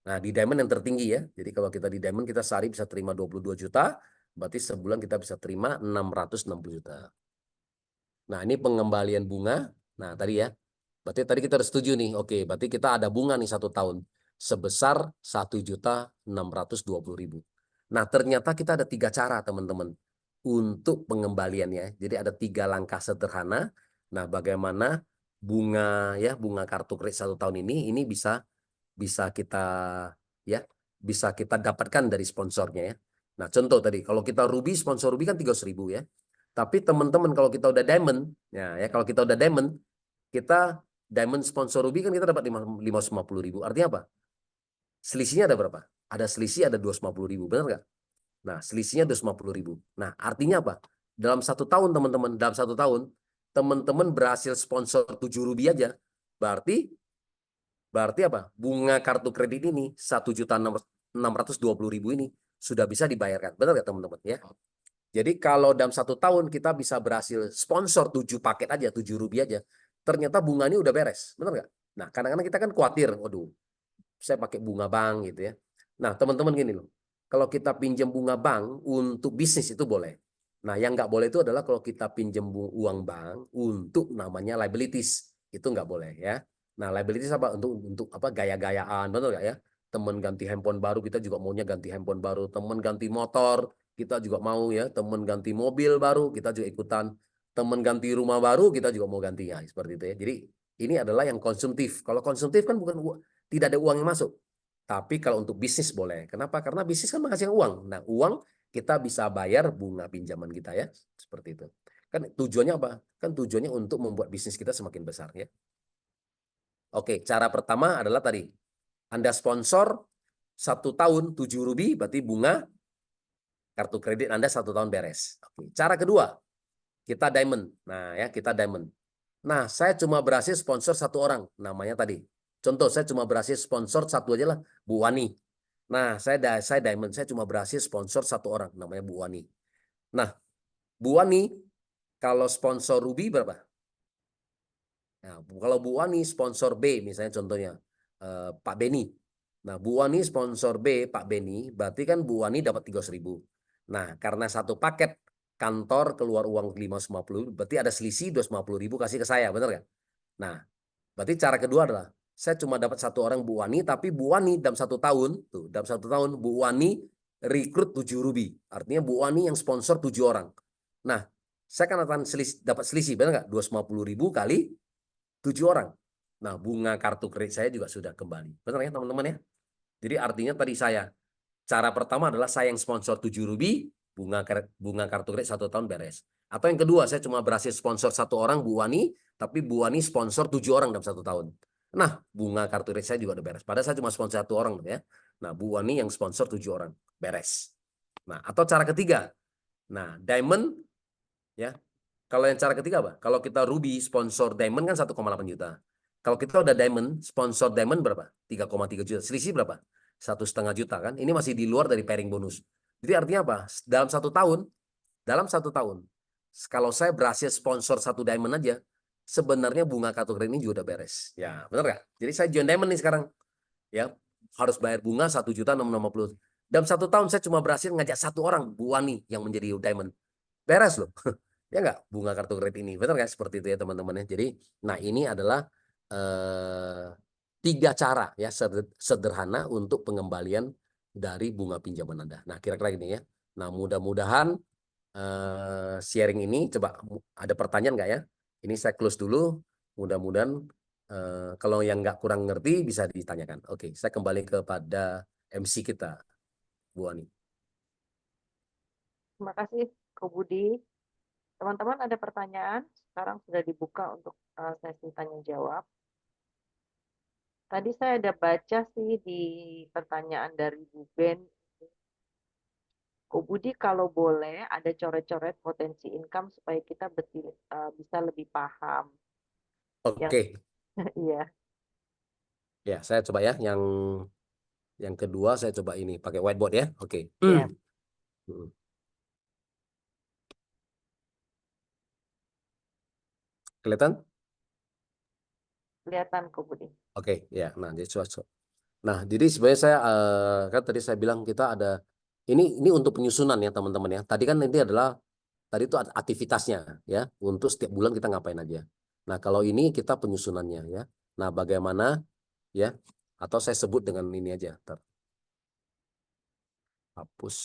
Nah, di Diamond yang tertinggi ya. Jadi kalau kita di Diamond, kita sehari bisa terima 22 juta. Berarti sebulan kita bisa terima 660 juta. Nah, ini pengembalian bunga. Nah, tadi ya. Berarti tadi kita udah setuju nih. Oke, berarti kita ada bunga nih 1 tahun sebesar 1.620.000. Nah, ternyata kita ada 3 cara, teman-teman, untuk pengembaliannya. Jadi ada 3 langkah sederhana. Nah, bagaimana bunga kartu kredit 1 tahun ini bisa bisa kita ya bisa kita dapatkan dari sponsornya ya. Nah, contoh tadi kalau kita Ruby, sponsor Ruby kan 300.000 ya. Tapi teman-teman kalau kita udah diamond, ya kalau kita udah diamond, kita diamond sponsor Ruby kan kita dapat 550.000. Artinya apa? Selisihnya ada berapa? Ada selisih ada 250.000, benar nggak? Nah, selisihnya 250.000. Nah, artinya apa? Dalam 1 tahun, teman-teman, dalam 1 tahun, teman-teman berhasil sponsor 7 Ruby aja. Berarti Berarti apa? Bunga kartu kredit ini 1.620.000 ini sudah bisa dibayarkan. Benar nggak, teman-teman? Ya. Jadi kalau dalam 1 tahun kita bisa berhasil sponsor 7 paket aja, 7 rupiah aja, ternyata bunganya udah beres. Benar nggak? Nah, kadang-kadang kita kan khawatir, waduh, saya pakai bunga bank gitu ya. Nah, teman-teman gini loh, kalau kita pinjam bunga bank untuk bisnis itu boleh. Nah, yang nggak boleh itu adalah kalau kita pinjam uang bank untuk namanya liabilities, itu nggak boleh ya. Nah, liabilities apa? Untuk apa? Gaya-gayaan, betul nggak ya? Temen ganti handphone baru, kita juga maunya ganti handphone baru. Temen ganti motor, kita juga mau ya. Temen ganti mobil baru, kita juga ikutan. Temen ganti rumah baru, kita juga mau ganti ya, seperti itu ya. Jadi ini adalah yang konsumtif. Kalau konsumtif kan bukan tidak ada uang yang masuk. Tapi kalau untuk bisnis boleh. Kenapa? Karena bisnis kan menghasilkan uang. Nah, uang kita bisa bayar bunga pinjaman kita ya. Seperti itu. Kan tujuannya apa? Kan tujuannya untuk membuat bisnis kita semakin besar ya. Oke, cara pertama adalah tadi. Anda sponsor 1 tahun 7 rubi, berarti bunga kartu kredit Anda 1 tahun beres. Oke. Cara kedua, kita diamond. Nah ya, kita diamond. Nah, saya cuma berhasil sponsor 1 orang, namanya tadi. Contoh, saya cuma berhasil sponsor satu aja lah, Bu Wani. Nah, saya diamond, saya cuma berhasil sponsor 1 orang, namanya Bu Wani. Nah, Bu Wani kalau sponsor Ruby berapa? Nah, kalau Bu Wani sponsor B, misalnya contohnya Pak Beni. Nah, Bu Wani sponsor B, Pak Beni, berarti kan Bu Wani dapat 300.000. Nah, karena satu paket kantor keluar uang 550, berarti ada selisih 250.000 kasih ke saya, benar nggak? Nah, berarti cara kedua adalah saya cuma dapat 1 orang Bu Wani, tapi Bu Wani dalam 1 tahun, tuh dalam 1 tahun Bu Wani rekrut 7 rubi. Artinya Bu Wani yang sponsor 7 orang. Nah, saya kan akan dapat selisih, benar nggak? 250.000 kali 7 orang. Nah, bunga kartu kredit saya juga sudah kembali. Benar ya, teman-teman ya? Jadi artinya tadi cara pertama adalah saya yang sponsor 7 rubi, bunga kartu kredit 1 tahun beres. Atau yang kedua, saya cuma berhasil sponsor 1 orang Bu Wani, tapi Bu Wani sponsor 7 orang dalam 1 tahun. Nah, bunga kartu kredit saya juga udah beres. Padahal saya cuma sponsor 1 orang ya. Nah, Bu Wani yang sponsor 7 orang beres. Nah, atau cara ketiga, nah Diamond ya Kalau yang cara ketiga apa? Kalau kita ruby sponsor diamond kan 1,8 juta. Kalau kita udah diamond, sponsor diamond berapa? 3,3 juta. Selisih berapa? 1,5 juta kan? Ini masih di luar dari pairing bonus. Jadi artinya apa? Dalam satu tahun, kalau saya berhasil sponsor satu diamond aja, sebenarnya bunga kartu kredit ini juga udah beres. Ya, benar nggak? Jadi saya join diamond nih sekarang. Ya, harus bayar bunga 1,650. Dalam satu tahun saya cuma berhasil ngajak satu orang, Bu Wani, yang menjadi diamond. Beres loh. Ya nggak, bunga kartu kredit ini. Benar nggak seperti itu ya teman-teman ya. Jadi, nah ini adalah eh, 3 cara ya sederhana untuk pengembalian dari bunga pinjaman Anda. Nah, kira-kira gini ya. Nah, mudah-mudahan sharing ini, coba ada pertanyaan nggak ya? Ini saya close dulu. Mudah-mudahan kalau yang nggak kurang ngerti bisa ditanyakan. Oke, saya kembali kepada MC kita, Bu Ani. Terima kasih, Ko Budi. Teman-teman ada pertanyaan? Sekarang sudah dibuka untuk sesi tanya jawab. Tadi saya ada baca sih di pertanyaan dari Bu Ben. Ko Budi kalau boleh ada coret-coret potensi income supaya kita bisa lebih paham. Yang Oke, iya, ya saya coba ya. Yang kedua saya coba ini pakai whiteboard ya. Oke. ya Hmm. Kelihatan? kelihatan Ko Budi. Oke, ya. Nah, jadi sebenarnya saya kan tadi saya bilang kita ada ini untuk penyusunan ya teman-teman ya. Tadi kan ini adalah tadi itu aktivitasnya ya untuk setiap bulan kita ngapain aja. Nah, kalau ini kita penyusunannya ya. Nah, bagaimana ya? Atau saya sebut dengan ini aja. Ntar. Hapus.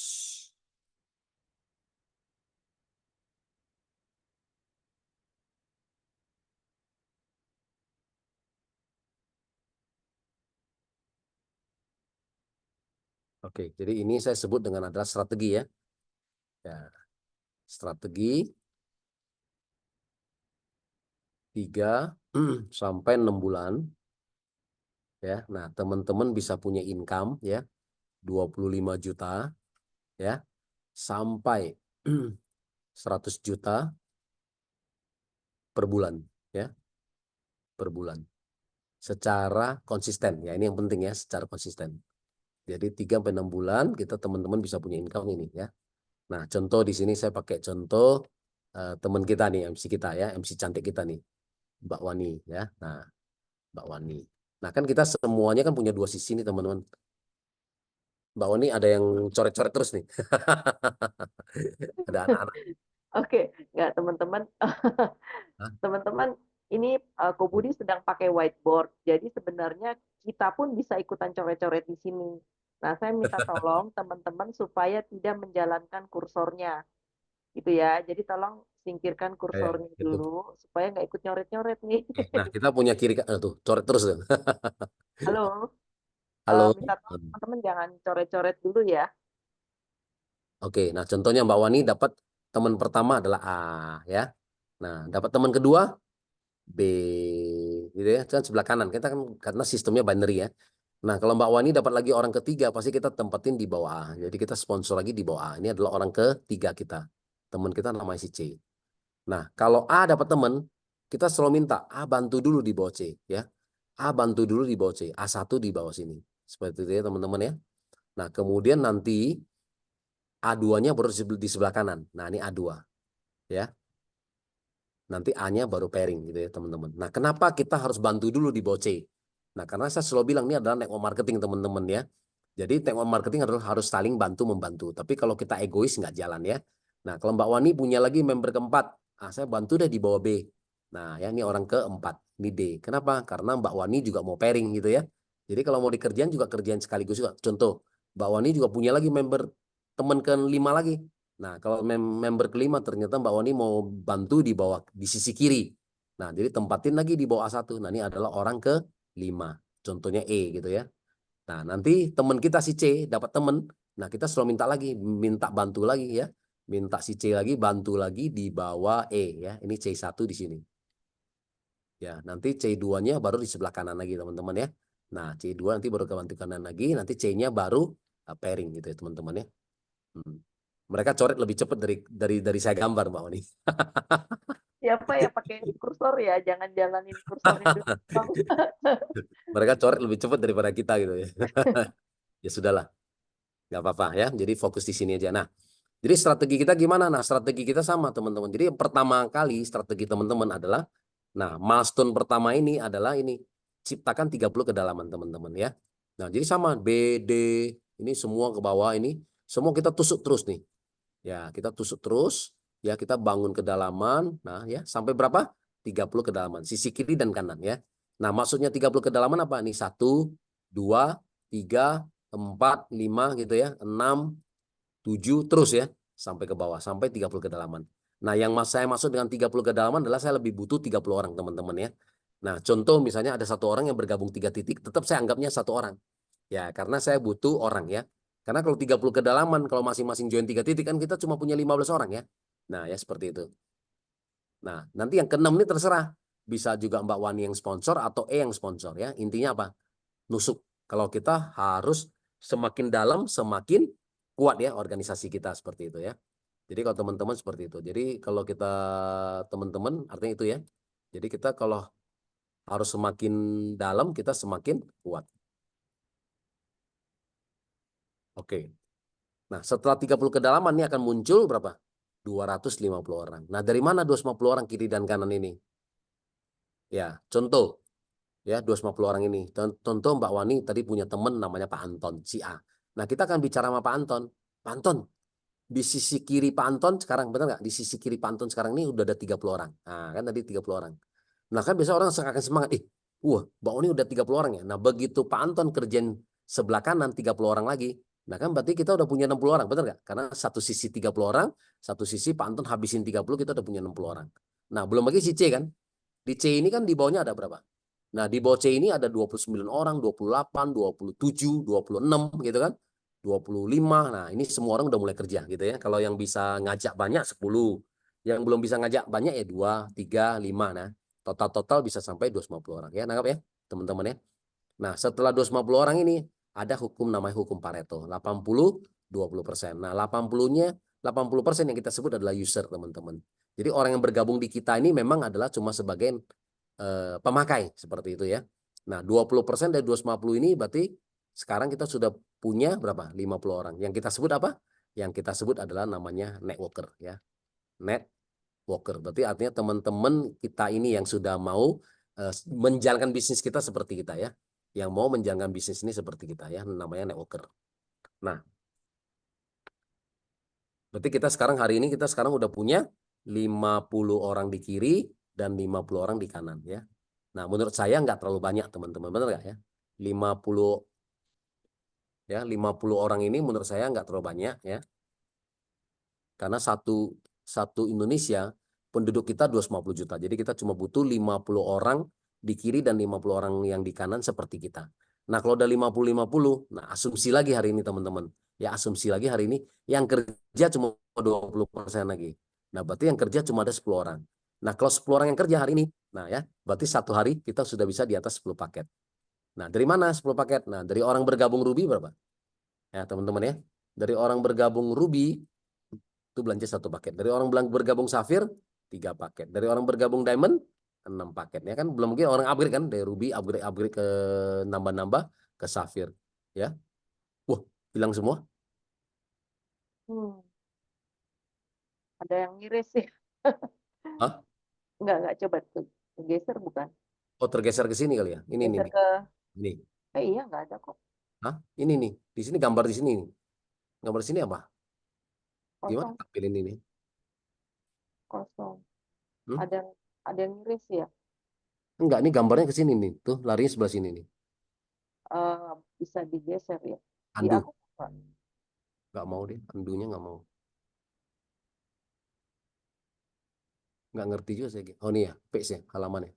Oke, jadi ini saya sebut dengan adalah strategi ya. Ya, strategi 3 sampai 6 bulan ya. Nah, teman-teman bisa punya income ya 25 juta ya sampai 100 juta per bulan ya, per bulan secara konsisten ya. Ini yang penting ya, secara konsisten. Jadi 3 sampai 6 bulan kita teman-teman bisa punya income ini ya. Nah, contoh di sini saya pakai contoh teman kita nih, MC kita ya, MC cantik kita nih, Mbak Wani ya. Nah, Mbak Wani. Nah, kan kita semuanya kan punya 2 sisi nih, teman-teman. Mbak Wani ada yang coret-coret terus nih. Ada anak-anak. Oke, nggak teman-teman. Hah? Teman-teman, ini Ko Budi sedang pakai whiteboard. Jadi sebenarnya kita pun bisa ikutan coret-coret di sini. Nah, saya minta tolong teman-teman supaya tidak menjalankan kursornya, gitu ya. Jadi tolong singkirkan Ya, kursornya gitu. dulu supaya nggak ikut nyoret-nyoret nih. Oke. Nah, kita punya tuh, coret terus tuh. Halo, Halo. minta tolong teman-teman jangan coret-coret dulu ya. Oke, nah contohnya Mbak Wani dapat teman pertama adalah A ya. Nah, dapat teman kedua B gitu ya. Kan sebelah kanan. Kita kan karena sistemnya binary ya. Nah, kalau Mbak Wani dapat lagi orang ketiga pasti kita tempatin di bawah A. Jadi kita sponsor lagi di bawah A. Ini adalah orang ketiga kita. Teman kita namanya si C. Nah, kalau A dapat teman, kita selalu minta A bantu dulu di bawah C ya. A bantu dulu di bawah C, A1 di bawah sini. Seperti itu ya teman-teman ya. Nah, kemudian nanti A2-nya baru di sebelah kanan. Nah, ini A2 ya. Nanti A-nya baru pairing gitu ya, teman-teman. Nah, kenapa kita harus bantu dulu di bawah C? Nah, karena saya selalu bilang ini adalah network marketing, teman-teman ya. Jadi network marketing adalah harus saling bantu-membantu. Tapi kalau kita egois nggak jalan ya. Nah, kalau Mbak Wani punya lagi member keempat, saya bantu deh di bawah B. Nah, ya ini orang keempat, ini D. Kenapa? Karena Mbak Wani juga mau pairing gitu ya. Jadi kalau mau dikerjain juga kerjaan sekaligus juga. Contoh, Mbak Wani juga punya lagi member teman kelima lagi. Nah, kalau member kelima ternyata Mbak Wani mau bantu di bawah di sisi kiri. Nah, jadi tempatin lagi di bawah A1. Nah, ini adalah orang ke-5. Contohnya E gitu ya. Nah, nanti teman kita si C dapat teman. Nah, kita selalu minta bantu lagi ya. Minta si C lagi bantu lagi di bawah E ya. Ini C1 di sini. Ya, nanti C2-nya baru di sebelah kanan lagi, teman-teman ya. Nah, C2 nanti baru ke bantu kanan lagi, nanti C-nya baru pairing gitu ya, teman-teman ya. Hmm. Mereka coret lebih cepat dari saya gambar, Mbak Oni. Siapa ya pakai kursor ya? Jangan jalanin kursornya dulu. Mereka coret lebih cepat daripada kita gitu ya. Ya sudahlah, nggak apa-apa ya. Jadi fokus di sini aja. Nah, jadi strategi kita gimana? Nah, strategi kita sama teman-teman. Jadi yang pertama kali strategi teman-teman adalah, nah milestone pertama ini adalah ini, ciptakan 30 kedalaman teman-teman ya. Nah, jadi sama B, D, ini semua ke bawah ini, semua kita tusuk terus nih. Ya, kita tusuk terus, ya kita bangun kedalaman, nah ya, sampai berapa? 30 kedalaman, sisi kiri dan kanan ya. Nah, maksudnya 30 kedalaman apa? Nih, 1, 2, 3, 4, 5 gitu ya, 6, 7 terus ya, sampai ke bawah, sampai 30 kedalaman. Nah, yang saya maksud dengan 30 kedalaman adalah saya lebih butuh 30 orang teman-teman ya. Nah, contoh misalnya ada satu orang yang bergabung 3 titik, tetap saya anggapnya satu orang. Ya, karena saya butuh orang ya. Karena kalau 30 kedalaman, kalau masing-masing join 3 titik kan kita cuma punya 15 orang ya. Nah, ya seperti itu. Nah, nanti yang keenam ini terserah. Bisa juga Mbak Wani yang sponsor atau yang sponsor ya. Intinya apa? Nusuk. Kalau kita harus semakin dalam, semakin kuat ya organisasi kita seperti itu ya. Jadi kalau teman-teman seperti itu. Jadi kalau kita teman-teman artinya itu ya. Jadi kita kalau harus semakin dalam, kita semakin kuat. Oke. Nah, setelah 30 kedalaman ini akan muncul berapa? 250 orang. Nah, dari mana 250 orang kiri dan kanan ini? Ya, contoh ya 250 orang ini. Contoh Mbak Wani tadi punya teman namanya Pak Anton, si A. Nah, kita akan bicara sama Pak Anton. Pak Anton, di sisi kiri Pak Anton sekarang, benar nggak? Di sisi kiri Pak Anton sekarang ini udah ada 30 orang. Nah, kan tadi 30 orang. Nah, kan biasa orang akan semangat. Wah, Mbak Oni udah 30 orang ya. Nah, begitu Pak Anton kerjain sebelah kanan 30 orang lagi. Nah, kan berarti kita udah punya 60 orang, benar nggak? Karena satu sisi 30 orang, satu sisi Pak Anton habisin 30, kita udah punya 60 orang. Nah, belum lagi si C kan. Di C ini kan di bawahnya ada berapa? Nah, di bawah C ini ada 29 orang, 28, 27, 26 gitu kan. 25. Nah, ini semua orang udah mulai kerja gitu ya. Kalau yang bisa ngajak banyak 10. Yang belum bisa ngajak banyak ya 2, 3, 5. Nah, total-total bisa sampai 250 orang ya. Nangkap ya, teman-teman ya. Nah, setelah 250 orang ini ada hukum namanya hukum Pareto, 80-20%. Nah, 80% yang kita sebut adalah user, teman-teman. Jadi orang yang bergabung di kita ini memang adalah cuma sebagai pemakai seperti itu ya. Nah, 20% dari 250 ini berarti sekarang kita sudah punya berapa? 50 orang. Yang kita sebut apa? Yang kita sebut adalah namanya networker ya. Networker. Berarti artinya teman-teman kita ini yang sudah mau menjalankan bisnis kita seperti kita ya. Yang mau menjalankan bisnis ini seperti kita ya, namanya networker. Nah, berarti kita sekarang hari ini kita sekarang udah punya 50 orang di kiri dan 50 orang di kanan ya. Nah, menurut saya nggak terlalu banyak teman-teman, benar nggak ya? 50 ya, 50 orang ini menurut saya nggak terlalu banyak ya. Karena satu satu Indonesia penduduk kita 250 juta. Jadi kita cuma butuh 50 orang di kiri dan 50 orang yang di kanan seperti kita. Nah, kalau udah 50-50, nah asumsi lagi hari ini teman-teman. Ya asumsi lagi hari ini yang kerja cuma 20% lagi. Nah, berarti yang kerja cuma ada 10 orang. Nah, kalau 10 orang yang kerja hari ini, nah ya, berarti satu hari kita sudah bisa di atas 10 paket. Nah, dari mana 10 paket? Nah, dari orang bergabung Ruby berapa? Ya, teman-teman ya. Dari orang bergabung Ruby itu belanja satu paket. Dari orang bergabung Safir 3 paket. Dari orang bergabung Diamond 6 paket. Ya kan belum mungkin orang upgrade kan dari Ruby upgrade ke nambah-nambah ke Safir. Ya. Wah, hilang semua. Hmm, ada yang miris sih. Hah? Enggak, coba tuh. Geser bukan? Oh, tergeser ke sini kali ya. Ini nih Geser nih. ke, Ini. iya nggak ada kok. Hah? Ini nih. Di sini gambar di sini nih. Gambar di sini apa? Gimana Kosong, tampilin ini? kosong. Hmm? Ada, ada yang miris ya. Enggak, ini gambarnya ke sini nih. Tuh, larinya sebelah sini nih. Eh, bisa digeser ya. Di Andu. aku Pak. Nggak mau deh. Andunya nggak mau. Nggak ngerti juga saya. Oh, ini ya. Page ya. Halamannya.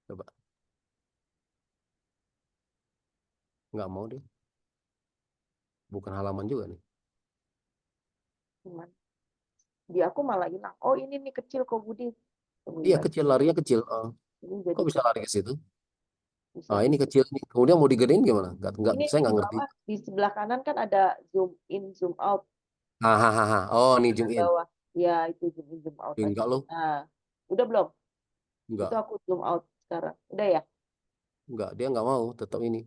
Coba. Nggak mau deh. Bukan halaman juga nih. Cuman di aku malah hilang. Oh ini nih kecil kok Budi. Tunggu Iya ya. kecil, larinya kecil. Ini jadi Kok bisa lari ke situ? bisa Ini di kecil nih. Kemudian mau digedein gimana? Nggak, ini saya nih di nggak ngerti. bawah di sebelah kanan kan ada zoom in zoom out Hahaha. Oh, nih zoom di in. bawah. Ya itu zoom in zoom out tadi. Enggak loh. Nah, Udah belum? Itu Enggak, aku zoom out sekarang. Udah ya? enggak, dia enggak mau tetap ini.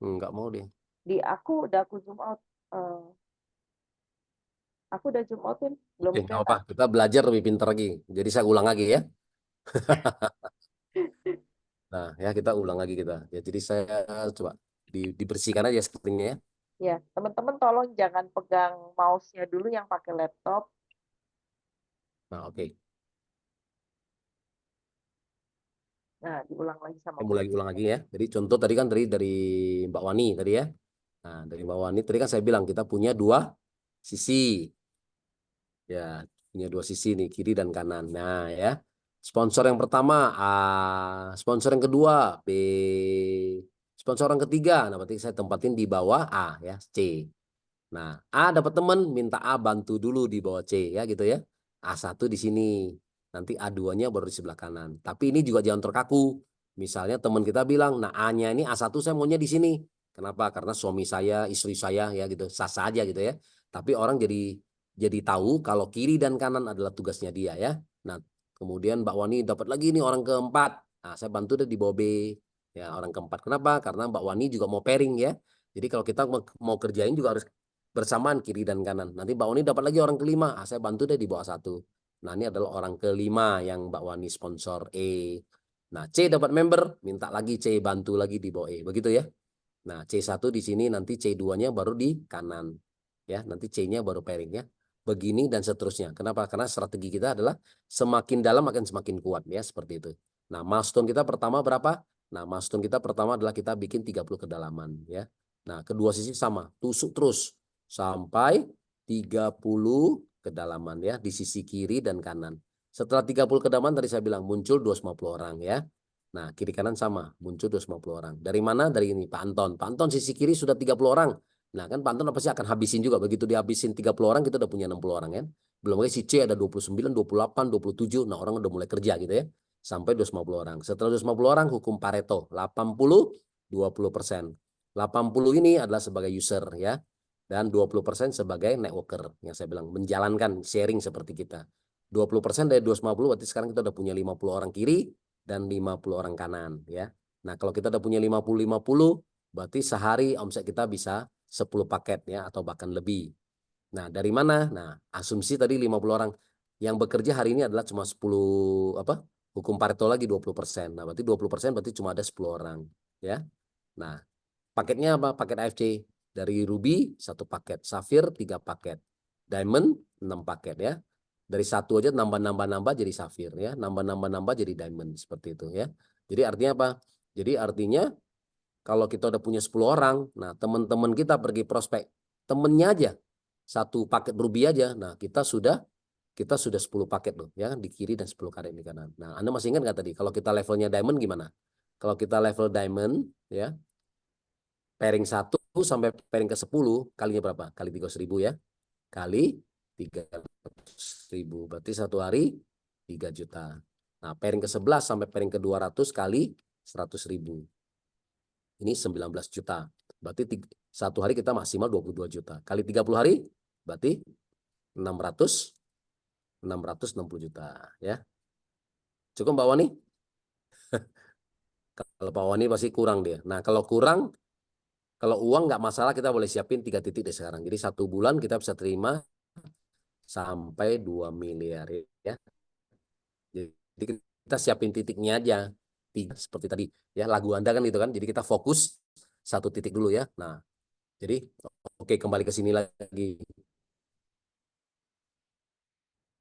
Enggak mau dia. Di aku udah aku zoom out. Eh, aku udah zoom outin, belum Oke, enggak apa. kelihatan. Kita belajar lebih pintar lagi. Jadi saya ulang lagi ya. Nah, ya kita ulang lagi kita. Ya, jadi saya coba dibersihkan aja sepertinya ya. Ya, teman-teman tolong jangan pegang mouse-nya dulu yang pakai laptop. Nah, oke. Nah, diulang lagi sama Saya Bu mulai Eci. ulang lagi ya. Jadi contoh tadi kan dari Mbak Wani tadi ya. Nah, dari Mbak Wani tadi kan saya bilang kita punya dua sisi. Ya, punya dua sisi nih, kiri dan kanan. Nah, ya. Sponsor yang pertama A, sponsor yang kedua B, sponsor yang ketiga. Nah, berarti saya tempatin di bawah A ya, C. Nah, A dapat teman, minta A bantu dulu di bawah C ya gitu ya. A1 di sini. Nanti A2-nya baru di sebelah kanan. Tapi ini juga jangan terkaku. Misalnya teman kita bilang, nah A-nya ini A1 saya maunya di sini. Kenapa? Karena suami saya, istri saya ya gitu, sah-sah aja gitu ya. Tapi orang jadi tahu kalau kiri dan kanan adalah tugasnya dia ya. Nah, kemudian Mbak Wani dapat lagi nih orang keempat. Nah, saya bantu deh di bawah B. Ya, orang keempat. Kenapa? Karena Mbak Wani juga mau pairing ya. Jadi kalau kita mau kerjain juga harus bersamaan kiri dan kanan. Nanti Mbak Wani dapat lagi orang kelima. Ah, saya bantu deh di bawah satu. Nah, ini adalah orang kelima yang Mbak Wani sponsor E. Nah, C dapat member, minta lagi C bantu lagi di bawah E. Begitu ya. Nah, C1 di sini, nanti C2-nya baru di kanan. Ya, nanti C-nya baru pairing ya. Begini dan seterusnya. Kenapa? Karena strategi kita adalah semakin dalam akan semakin kuat ya, seperti itu. Nah, milestone kita pertama berapa? Nah, milestone kita pertama adalah kita bikin 30 kedalaman ya. Nah, kedua sisi sama, tusuk terus sampai 30 kedalaman ya di sisi kiri dan kanan. Setelah 30 kedalaman tadi saya bilang muncul 250 orang ya. Nah, kiri kanan sama, muncul 250 orang. Dari mana? Dari ini, Pak Anton. Pak Anton sisi kiri sudah 30 orang. Nah, kan Pak Anton apa sih akan habisin juga. Begitu dihabisin 30 orang, kita udah punya 60 orang kan. Belum lagi si C ada 29, 28, 27. Nah, orang udah mulai kerja gitu ya. Sampai 250 orang. Setelah 250 orang, hukum Pareto. 80, 20%. 80 ini adalah sebagai user ya. Dan 20% sebagai networker. Yang saya bilang, menjalankan sharing seperti kita. 20% dari 250, berarti sekarang kita udah punya 50 orang kiri, dan 50 orang kanan ya. Nah, kalau kita udah punya 50-50, berarti sehari omset kita bisa 10 paket ya atau bahkan lebih. Nah, dari mana? Nah, asumsi tadi 50 orang yang bekerja hari ini adalah cuma 10 apa? Hukum Pareto lagi 20%. Nah, berarti 20% berarti cuma ada 10 orang ya. Nah, paketnya apa? Paket AFC. Dari Ruby 1 paket, Safir 3 paket, Diamond 6 paket ya. Dari satu aja nambah-nambah-nambah jadi Safir ya, nambah-nambah-nambah jadi Diamond seperti itu ya. Jadi artinya apa? Jadi artinya kalau kita udah punya 10 orang, nah teman-teman kita pergi prospek, temennya aja 1 paket Ruby aja. Nah, kita sudah 10 paket loh ya di kiri dan 10 paket di kanan. Nah, Anda masih ingat nggak tadi kalau kita levelnya Diamond gimana? Kalau kita level Diamond ya, pairing 1 sampai pairing ke 10 kalinya berapa? Kali 300.000 ya. Kali 300.000. Berarti satu hari 3 juta. Nah, pairing ke 11 sampai pairing ke 200 kali 100.000. Ini 19 juta. Berarti satu hari kita maksimal 22 juta. Kali 30 hari berarti 600, 660 juta. Ya. Cukup Mbak Wani? Kalau Pak Wani pasti kurang dia. Nah, kalau kurang, kalau uang nggak masalah kita boleh siapin 3 titik deh sekarang. Jadi 1 bulan kita bisa terima sampai 2 miliar ya. Jadi kita siapin titiknya aja. Tiga, seperti tadi ya lagu Anda kan itu kan. Jadi kita fokus 1 titik dulu ya. Nah, jadi oke kembali ke sini lagi.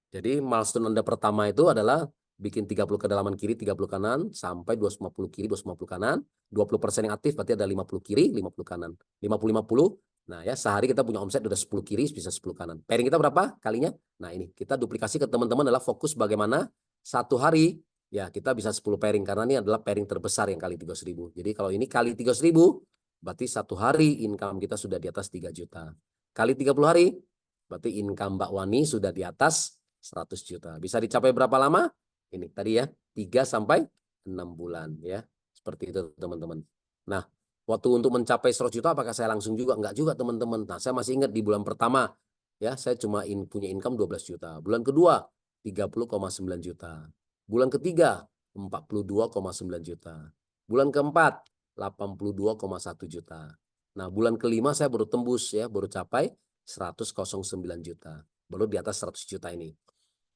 Jadi milestone Anda pertama itu adalah bikin 30 kedalaman kiri, 30 kanan, sampai 250 kiri, 250 kanan. 20% yang aktif berarti ada 50 kiri, 50 kanan. 50-50. Nah ya sehari kita punya omset udah 10 kiri, bisa 10 kanan. Pairing kita berapa kalinya? Nah ini kita duplikasi ke teman-teman adalah fokus bagaimana satu hari ya kita bisa 10 pairing. Karena ini adalah pairing terbesar yang kali 300.000. Jadi kalau ini kali 300.000 berarti satu hari income kita sudah di atas 3 juta. Kali 30 hari berarti income Mbak Wani sudah di atas 100 juta. Bisa dicapai berapa lama? Ini tadi ya, 3 sampai 6 bulan ya. Seperti itu teman-teman. Nah, waktu untuk mencapai 100 juta apakah saya langsung juga? Enggak juga teman-teman. Nah, saya masih ingat di bulan pertama ya, saya cuma punya income 12 juta. Bulan kedua 30,9 juta. Bulan ketiga 42,9 juta. Bulan keempat 82,1 juta. Nah, bulan kelima saya baru tembus ya, baru capai 100,9 juta. Baru di atas 100 juta ini.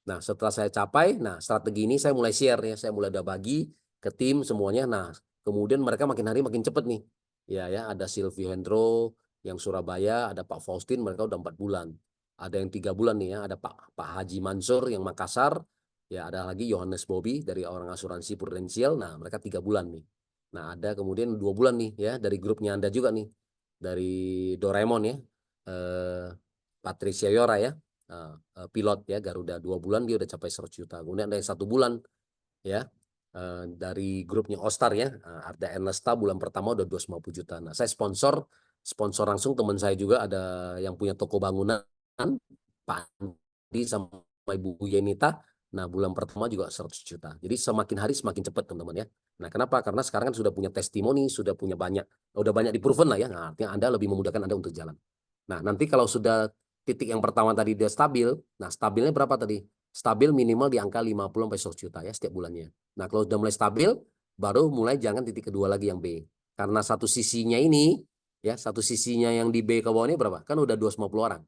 Nah, setelah saya capai, nah strategi ini saya mulai share ya, saya mulai udah bagi ke tim semuanya. Nah, kemudian mereka makin hari makin cepet nih. Ya, ada Silvio Hendro yang Surabaya, ada Pak Faustin, mereka udah 4 bulan. Ada yang 3 bulan nih ya, ada Pak Haji Mansur yang Makassar, ya ada lagi Yohanes Bobby dari orang asuransi Prudensial. Nah, mereka 3 bulan nih. Nah, ada kemudian 2 bulan nih ya dari grupnya Anda juga nih, dari Doraemon ya, Patricia Yora ya. Pilot ya Garuda 2 bulan dia udah capai 100 juta. Kemudian ada yang 1 bulan ya dari grupnya Ostar ya, Arda Ernesta bulan pertama udah 250 juta. Nah, saya sponsor langsung teman saya juga ada yang punya toko bangunan, Pak Andi sama Ibu Yenita. Nah, bulan pertama juga 100 juta. Jadi semakin hari semakin cepat teman-teman ya. Nah, kenapa? Karena sekarang kan sudah punya testimoni, sudah banyak di-proven lah ya. Nah, artinya Anda lebih memudahkan Anda untuk jalan. Nah, nanti kalau sudah titik yang pertama tadi dia stabil, nah stabilnya berapa tadi? Stabil minimal di angka 50 sampai 100 juta ya setiap bulannya. Nah, kalau sudah mulai stabil, baru mulai jangan titik kedua lagi yang B. Karena satu sisinya ini, ya satu sisinya yang di B ke bawah ini berapa? Kan udah 250 orang.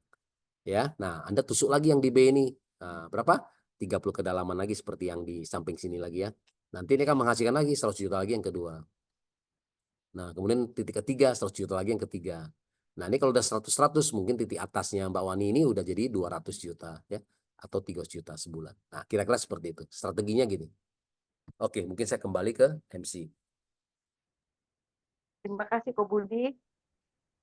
Ya, nah Anda tusuk lagi yang di B ini. Nah, berapa? 30 kedalaman lagi seperti yang di samping sini lagi ya. Nanti ini akan menghasilkan lagi 100 juta lagi yang kedua. Nah, kemudian titik ketiga 100 juta lagi yang ketiga. Nah, ini kalau udah 100-100 mungkin titik atasnya Mbak Wani ini udah jadi 200 juta ya atau 300 juta sebulan. Nah, kira-kira seperti itu. Strateginya gini. Oke, mungkin saya kembali ke MC. Terima kasih Ko Budi.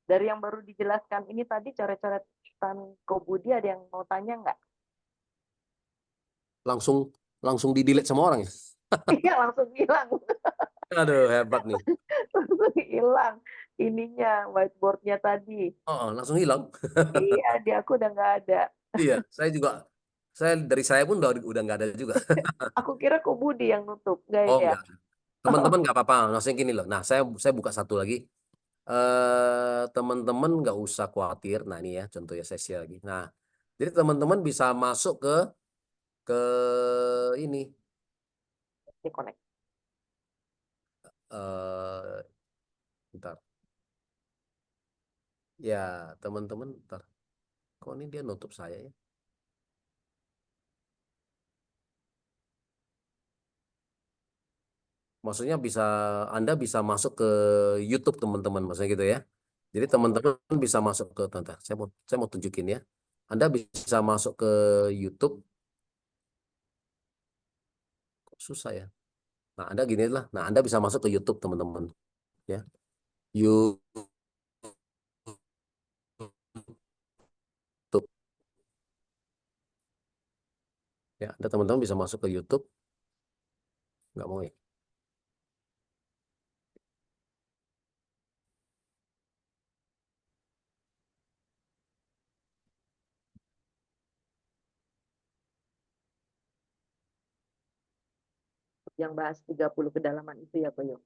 Dari yang baru dijelaskan ini tadi coret-coretan Ko Budi ada yang mau tanya nggak? Langsung di-delete sama orang ya. Iya langsung hilang, Aduh, hebat nih. langsung hilang ininya whiteboardnya tadi. Oh, langsung hilang. Iya di aku udah nggak ada. Iya, saya pun udah nggak ada juga. Aku kira Ko Budi yang nutup, nggak Oh, ya? enggak. Teman-teman nggak apa-apa. Maksudnya gini loh. Nah, saya buka satu lagi. Teman-teman nggak usah khawatir. Nah, ini ya contohnya saya share lagi. Nah, jadi teman-teman bisa masuk ke ini Di connect. eh bentar. Ya, teman-teman, bentar. Kok ini dia nutup saya ya? Maksudnya Anda bisa masuk ke YouTube teman-teman, maksudnya gitu ya. Jadi teman-teman bisa masuk ke, bentar, saya mau tunjukin ya. Anda bisa masuk ke YouTube. Kok susah ya? Nah, Anda gini lah. Nah, Anda bisa masuk ke YouTube teman-teman ya. YouTube ya. Anda teman-teman bisa masuk ke YouTube. Nggak mau ya? Yang bahas 30 kedalaman itu ya Ko Yo.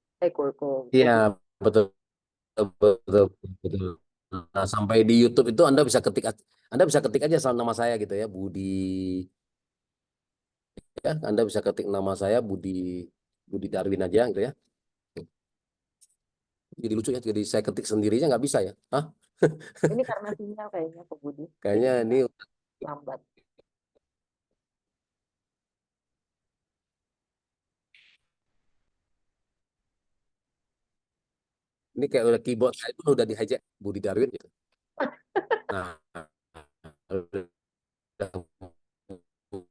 Ko Iya, Budi. betul, betul, betul. Nah, sampai di YouTube itu Anda bisa ketik aja sama nama saya gitu ya, Budi ya. Anda bisa ketik nama saya Budi Budi Darwin aja gitu ya. Jadi lucu ya, jadi saya ketik sendirinya nggak bisa ya. Hah? Ini karena sinyal kayaknya Ko Budi. Kayaknya Jadinya ini lambat. ini kayak udah keyboard saya pun udah di hijack Budi Darwin gitu. Nah, udah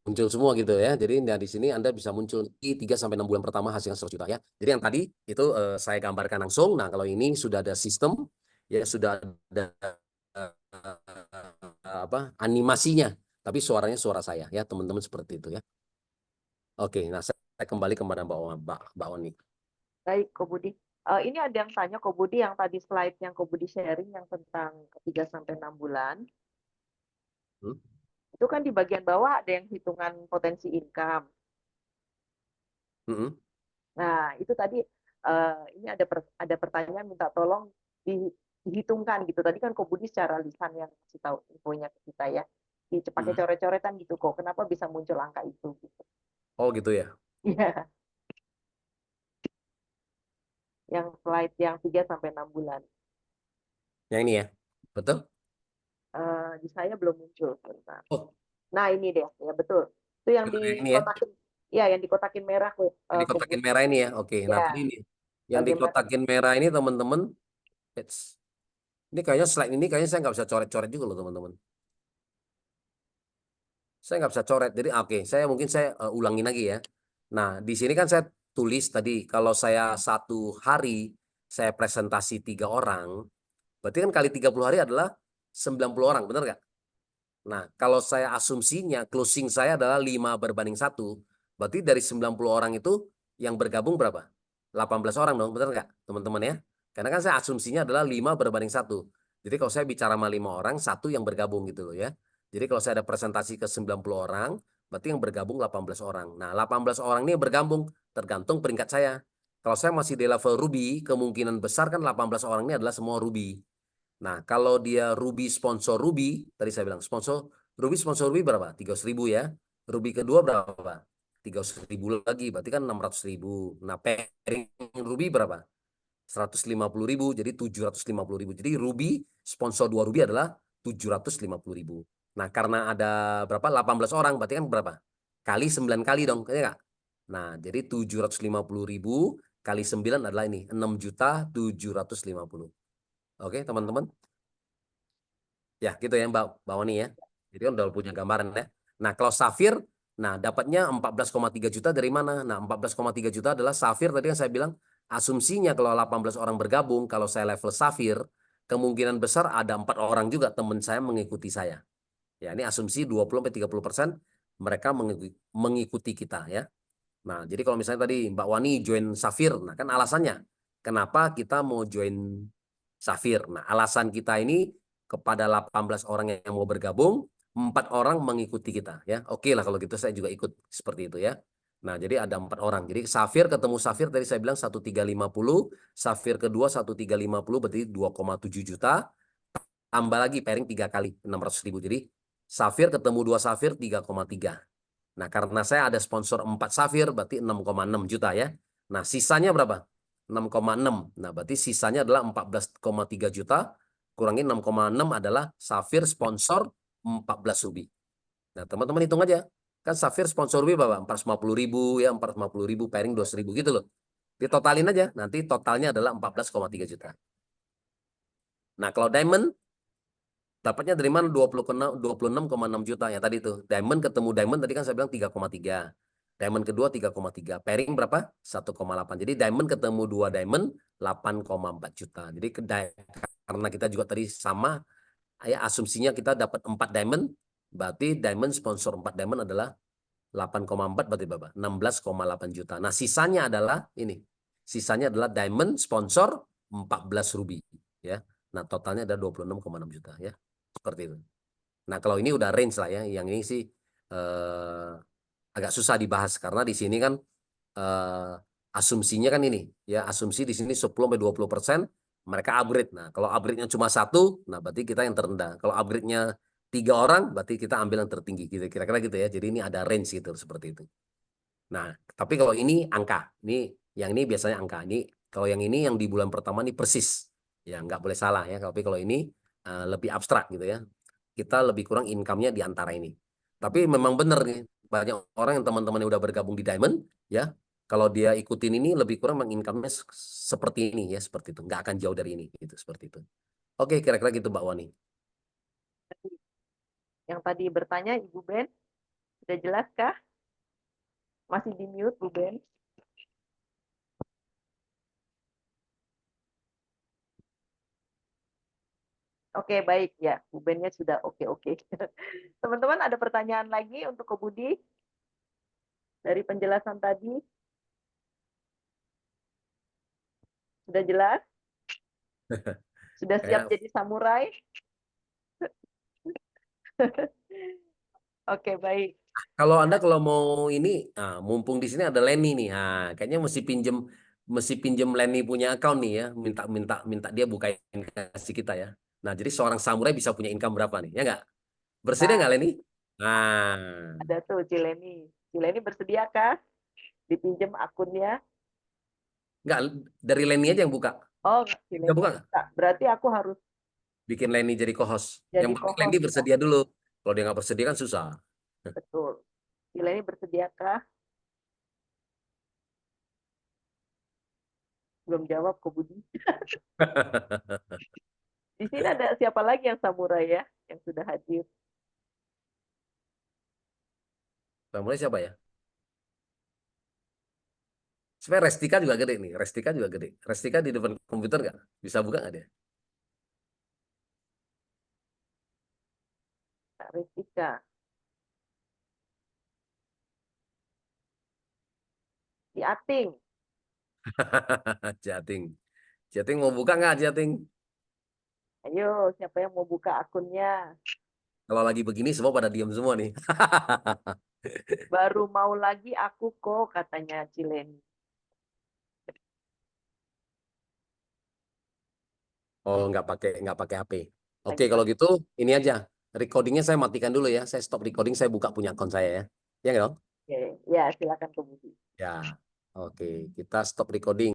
muncul semua gitu ya. Jadi di sini Anda bisa muncul di 3 sampai 6 bulan pertama hasilnya 100 juta ya. Jadi yang tadi itu saya gambarkan langsung. Nah, kalau ini sudah ada sistem ya, sudah ada animasinya, tapi suaranya suara saya ya, teman-teman seperti itu ya. Oke, nah saya kembali kepada Mbak Oni. Baik Ko Budi. Ini ada yang tanya Ko Budi yang tadi slide yang Ko Budi sharing yang tentang 3 sampai 6 bulan. Hmm? Itu kan di bagian bawah ada yang hitungan potensi income. Hmm. Nah, itu tadi ini ada pertanyaan minta tolong dihitungkan gitu. Tadi kan Ko Budi secara lisan yang kasih tahu infonya ke kita ya. pakai Mhm. coret-coretan gitu kok. Kenapa bisa muncul angka itu? Gitu. Oh gitu ya. Iya, yang flight yang 3 sampai 6 bulan. Yang ini ya. Betul? Di saya belum muncul. Bentar. Oh, Nah, ini deh, ya betul. Itu yang betul yang ini ya. dikotakin, ya yang dikotakin merah, Yang di kotakin kemudian merah ini ya. Oke. Nah, tadi ya ini yang di bagaimana? kotakin merah ini teman-teman. Eits. Ini kayaknya slide ini kayaknya saya nggak bisa coret-coret juga loh teman-teman. Saya nggak bisa coret. Jadi oke, saya mungkin saya ulangin lagi ya. Nah, di sini kan saya tulis tadi kalau saya satu hari saya presentasi 3 orang, berarti kan kali 30 hari adalah 90 orang, benar nggak? Nah, kalau saya asumsinya closing saya adalah 5 berbanding 1, berarti dari 90 orang itu yang bergabung berapa? 18 orang dong, benar nggak teman-teman ya? Karena kan saya asumsinya adalah 5 berbanding 1. Jadi kalau saya bicara sama 5 orang, satu yang bergabung gitu loh ya. Jadi kalau saya ada presentasi ke 90 orang, berarti yang bergabung 18 orang. Nah, 18 orang ini yang bergabung tergantung peringkat saya. Kalau saya masih di level Ruby, kemungkinan besar kan 18 orang ini adalah semua Ruby. Nah, kalau dia Ruby sponsor Ruby, tadi saya bilang sponsor Ruby berapa? 300.000 ya. Ruby kedua berapa? 300.000 lagi, berarti kan 600.000. Nah, pairing Ruby berapa? 150.000, jadi 750.000. Jadi Ruby, sponsor 2 Ruby adalah 750.000. Nah, karena ada berapa? 18 orang, berarti kan berapa? Kali 9 kali dong, kayaknya nggak? Nah, jadi 750.000 kali 9 adalah ini, 6.750.000. Oke, teman-teman. Ya, gitu ya Mbak Wani ya. Jadi kan udah punya gambaran ya. Nah, kalau Safir, nah dapatnya 14,3 juta dari mana? Nah, 14,3 juta adalah Safir tadi kan saya bilang asumsinya kalau 18 orang bergabung, kalau saya level Safir, kemungkinan besar ada 4 orang juga teman saya mengikuti saya. Ya, ini asumsi 20-30% mereka mengikuti kita ya. Nah, jadi kalau misalnya tadi Mbak Wani join Safir, nah kan alasannya kenapa kita mau join Safir. Nah, alasan kita ini kepada 18 orang yang mau bergabung, 4 orang mengikuti kita ya. Oke lah kalau gitu saya juga ikut seperti itu ya. Nah, jadi ada 4 orang. Jadi Safir ketemu Safir tadi saya bilang 1.350, Safir kedua 1.350 berarti 2,7 juta, tambah lagi pairing 3 kali 600.000. Jadi Safir ketemu 2 Safir 3,3. Nah, karena saya ada sponsor 4 Safir, berarti 6,6 juta ya. Nah, sisanya berapa? 6,6. Nah, berarti sisanya adalah 14,3 juta. Kurangi 6,6 adalah Safir sponsor 14 Ruby. Nah, teman-teman hitung aja. Kan Safir sponsor Ruby berapa? 450.000 ya, 450.000 pairing 200.000 gitu loh. Ditotalin aja, nanti totalnya adalah 14,3 juta. Nah, kalau Diamond dapatnya dari mana 26,6 juta ya tadi tuh. Diamond ketemu Diamond tadi kan saya bilang 3,3. Diamond kedua 3,3. Pairing berapa? 1,8. Jadi Diamond ketemu 2 Diamond 8,4 juta. Jadi karena kita juga tadi sama ya asumsinya kita dapat 4 Diamond, berarti Diamond sponsor 4 Diamond adalah 8,4 berarti berapa? 16,8 juta. Nah, sisanya adalah ini. Sisanya adalah Diamond sponsor 14 Ruby ya. Nah, totalnya ada 26,6 juta ya. Seperti itu. Nah, kalau ini udah range lah ya. Yang ini sih eh, agak susah dibahas karena di sini kan eh, asumsinya kan ini ya, asumsi di sini 10-20% mereka upgrade. Nah, kalau upgrade-nya cuma satu, nah berarti kita yang terendah. Kalau upgrade-nya 3 orang, berarti kita ambil yang tertinggi gitu. Kira-kira gitu ya. Jadi ini ada range gitu seperti itu. Nah, tapi kalau ini angka, ini yang ini biasanya angka. Ini kalau yang ini yang di bulan pertama ini persis, ya nggak boleh salah ya. Tapi kalau ini lebih abstrak gitu ya. Kita lebih kurang income-nya di antara ini. Tapi memang benar nih, banyak orang yang teman-teman yang udah bergabung di Diamond, ya, kalau dia ikutin ini lebih kurang income-nya seperti ini ya, seperti itu. Nggak akan jauh dari ini, gitu, seperti itu. Oke, kira-kira gitu Mbak Wani. Yang tadi bertanya Ibu Ben, sudah jelas kah? Masih di mute, Bu Ben? Oke, baik ya. Bu Bennya sudah oke-oke. Teman-teman ada pertanyaan lagi untuk Ke Budi dari penjelasan tadi? Sudah jelas? Sudah siap Kayak jadi samurai? Oke, baik. kalau Anda kalau mau ini, nah, mumpung di sini ada Lenny nih, nah, kayaknya mesti pinjem Lenny punya account nih ya, minta dia bukain kasih kita ya. Nah, jadi seorang samurai bisa punya income berapa nih? Ya nggak? Bersedia Nah, nggak Leni? Nah, ada tuh Cileni. Cileni bersediakah dipinjam akunnya? nggak, dari Leni aja yang buka. Oh, Kita Cileni buka yang nggak? buka. Berarti aku harus Bikin Leni jadi co-host. Yang jadi penting Leni co-host ya. bersedia dulu. Kalau dia nggak bersedia kan susah. Betul. Cileni bersediakah? Belum jawab kok Budi. Di sini ada siapa lagi yang samurai ya yang sudah hadir? Mulai siapa ya? Sebenarnya Restika juga gede nih. Restika juga gede. Restika di depan komputer nggak? Bisa buka nggak dia? Kak Ristika. Si Ating. Jating. Jating mau buka nggak Jating? Ayo, siapa yang mau buka akunnya? Kalau lagi begini semua pada diam semua nih. Baru mau lagi aku kok, katanya Cileni. Oh, nggak pakai HP. Oke, Lagi kalau pakai. gitu ini aja. Recordingnya saya matikan dulu ya. Saya stop recording, saya buka punya akun saya ya. Ya nggak dong? Oke, ya silakan ke Budi. Ya. Oke, kita stop recording.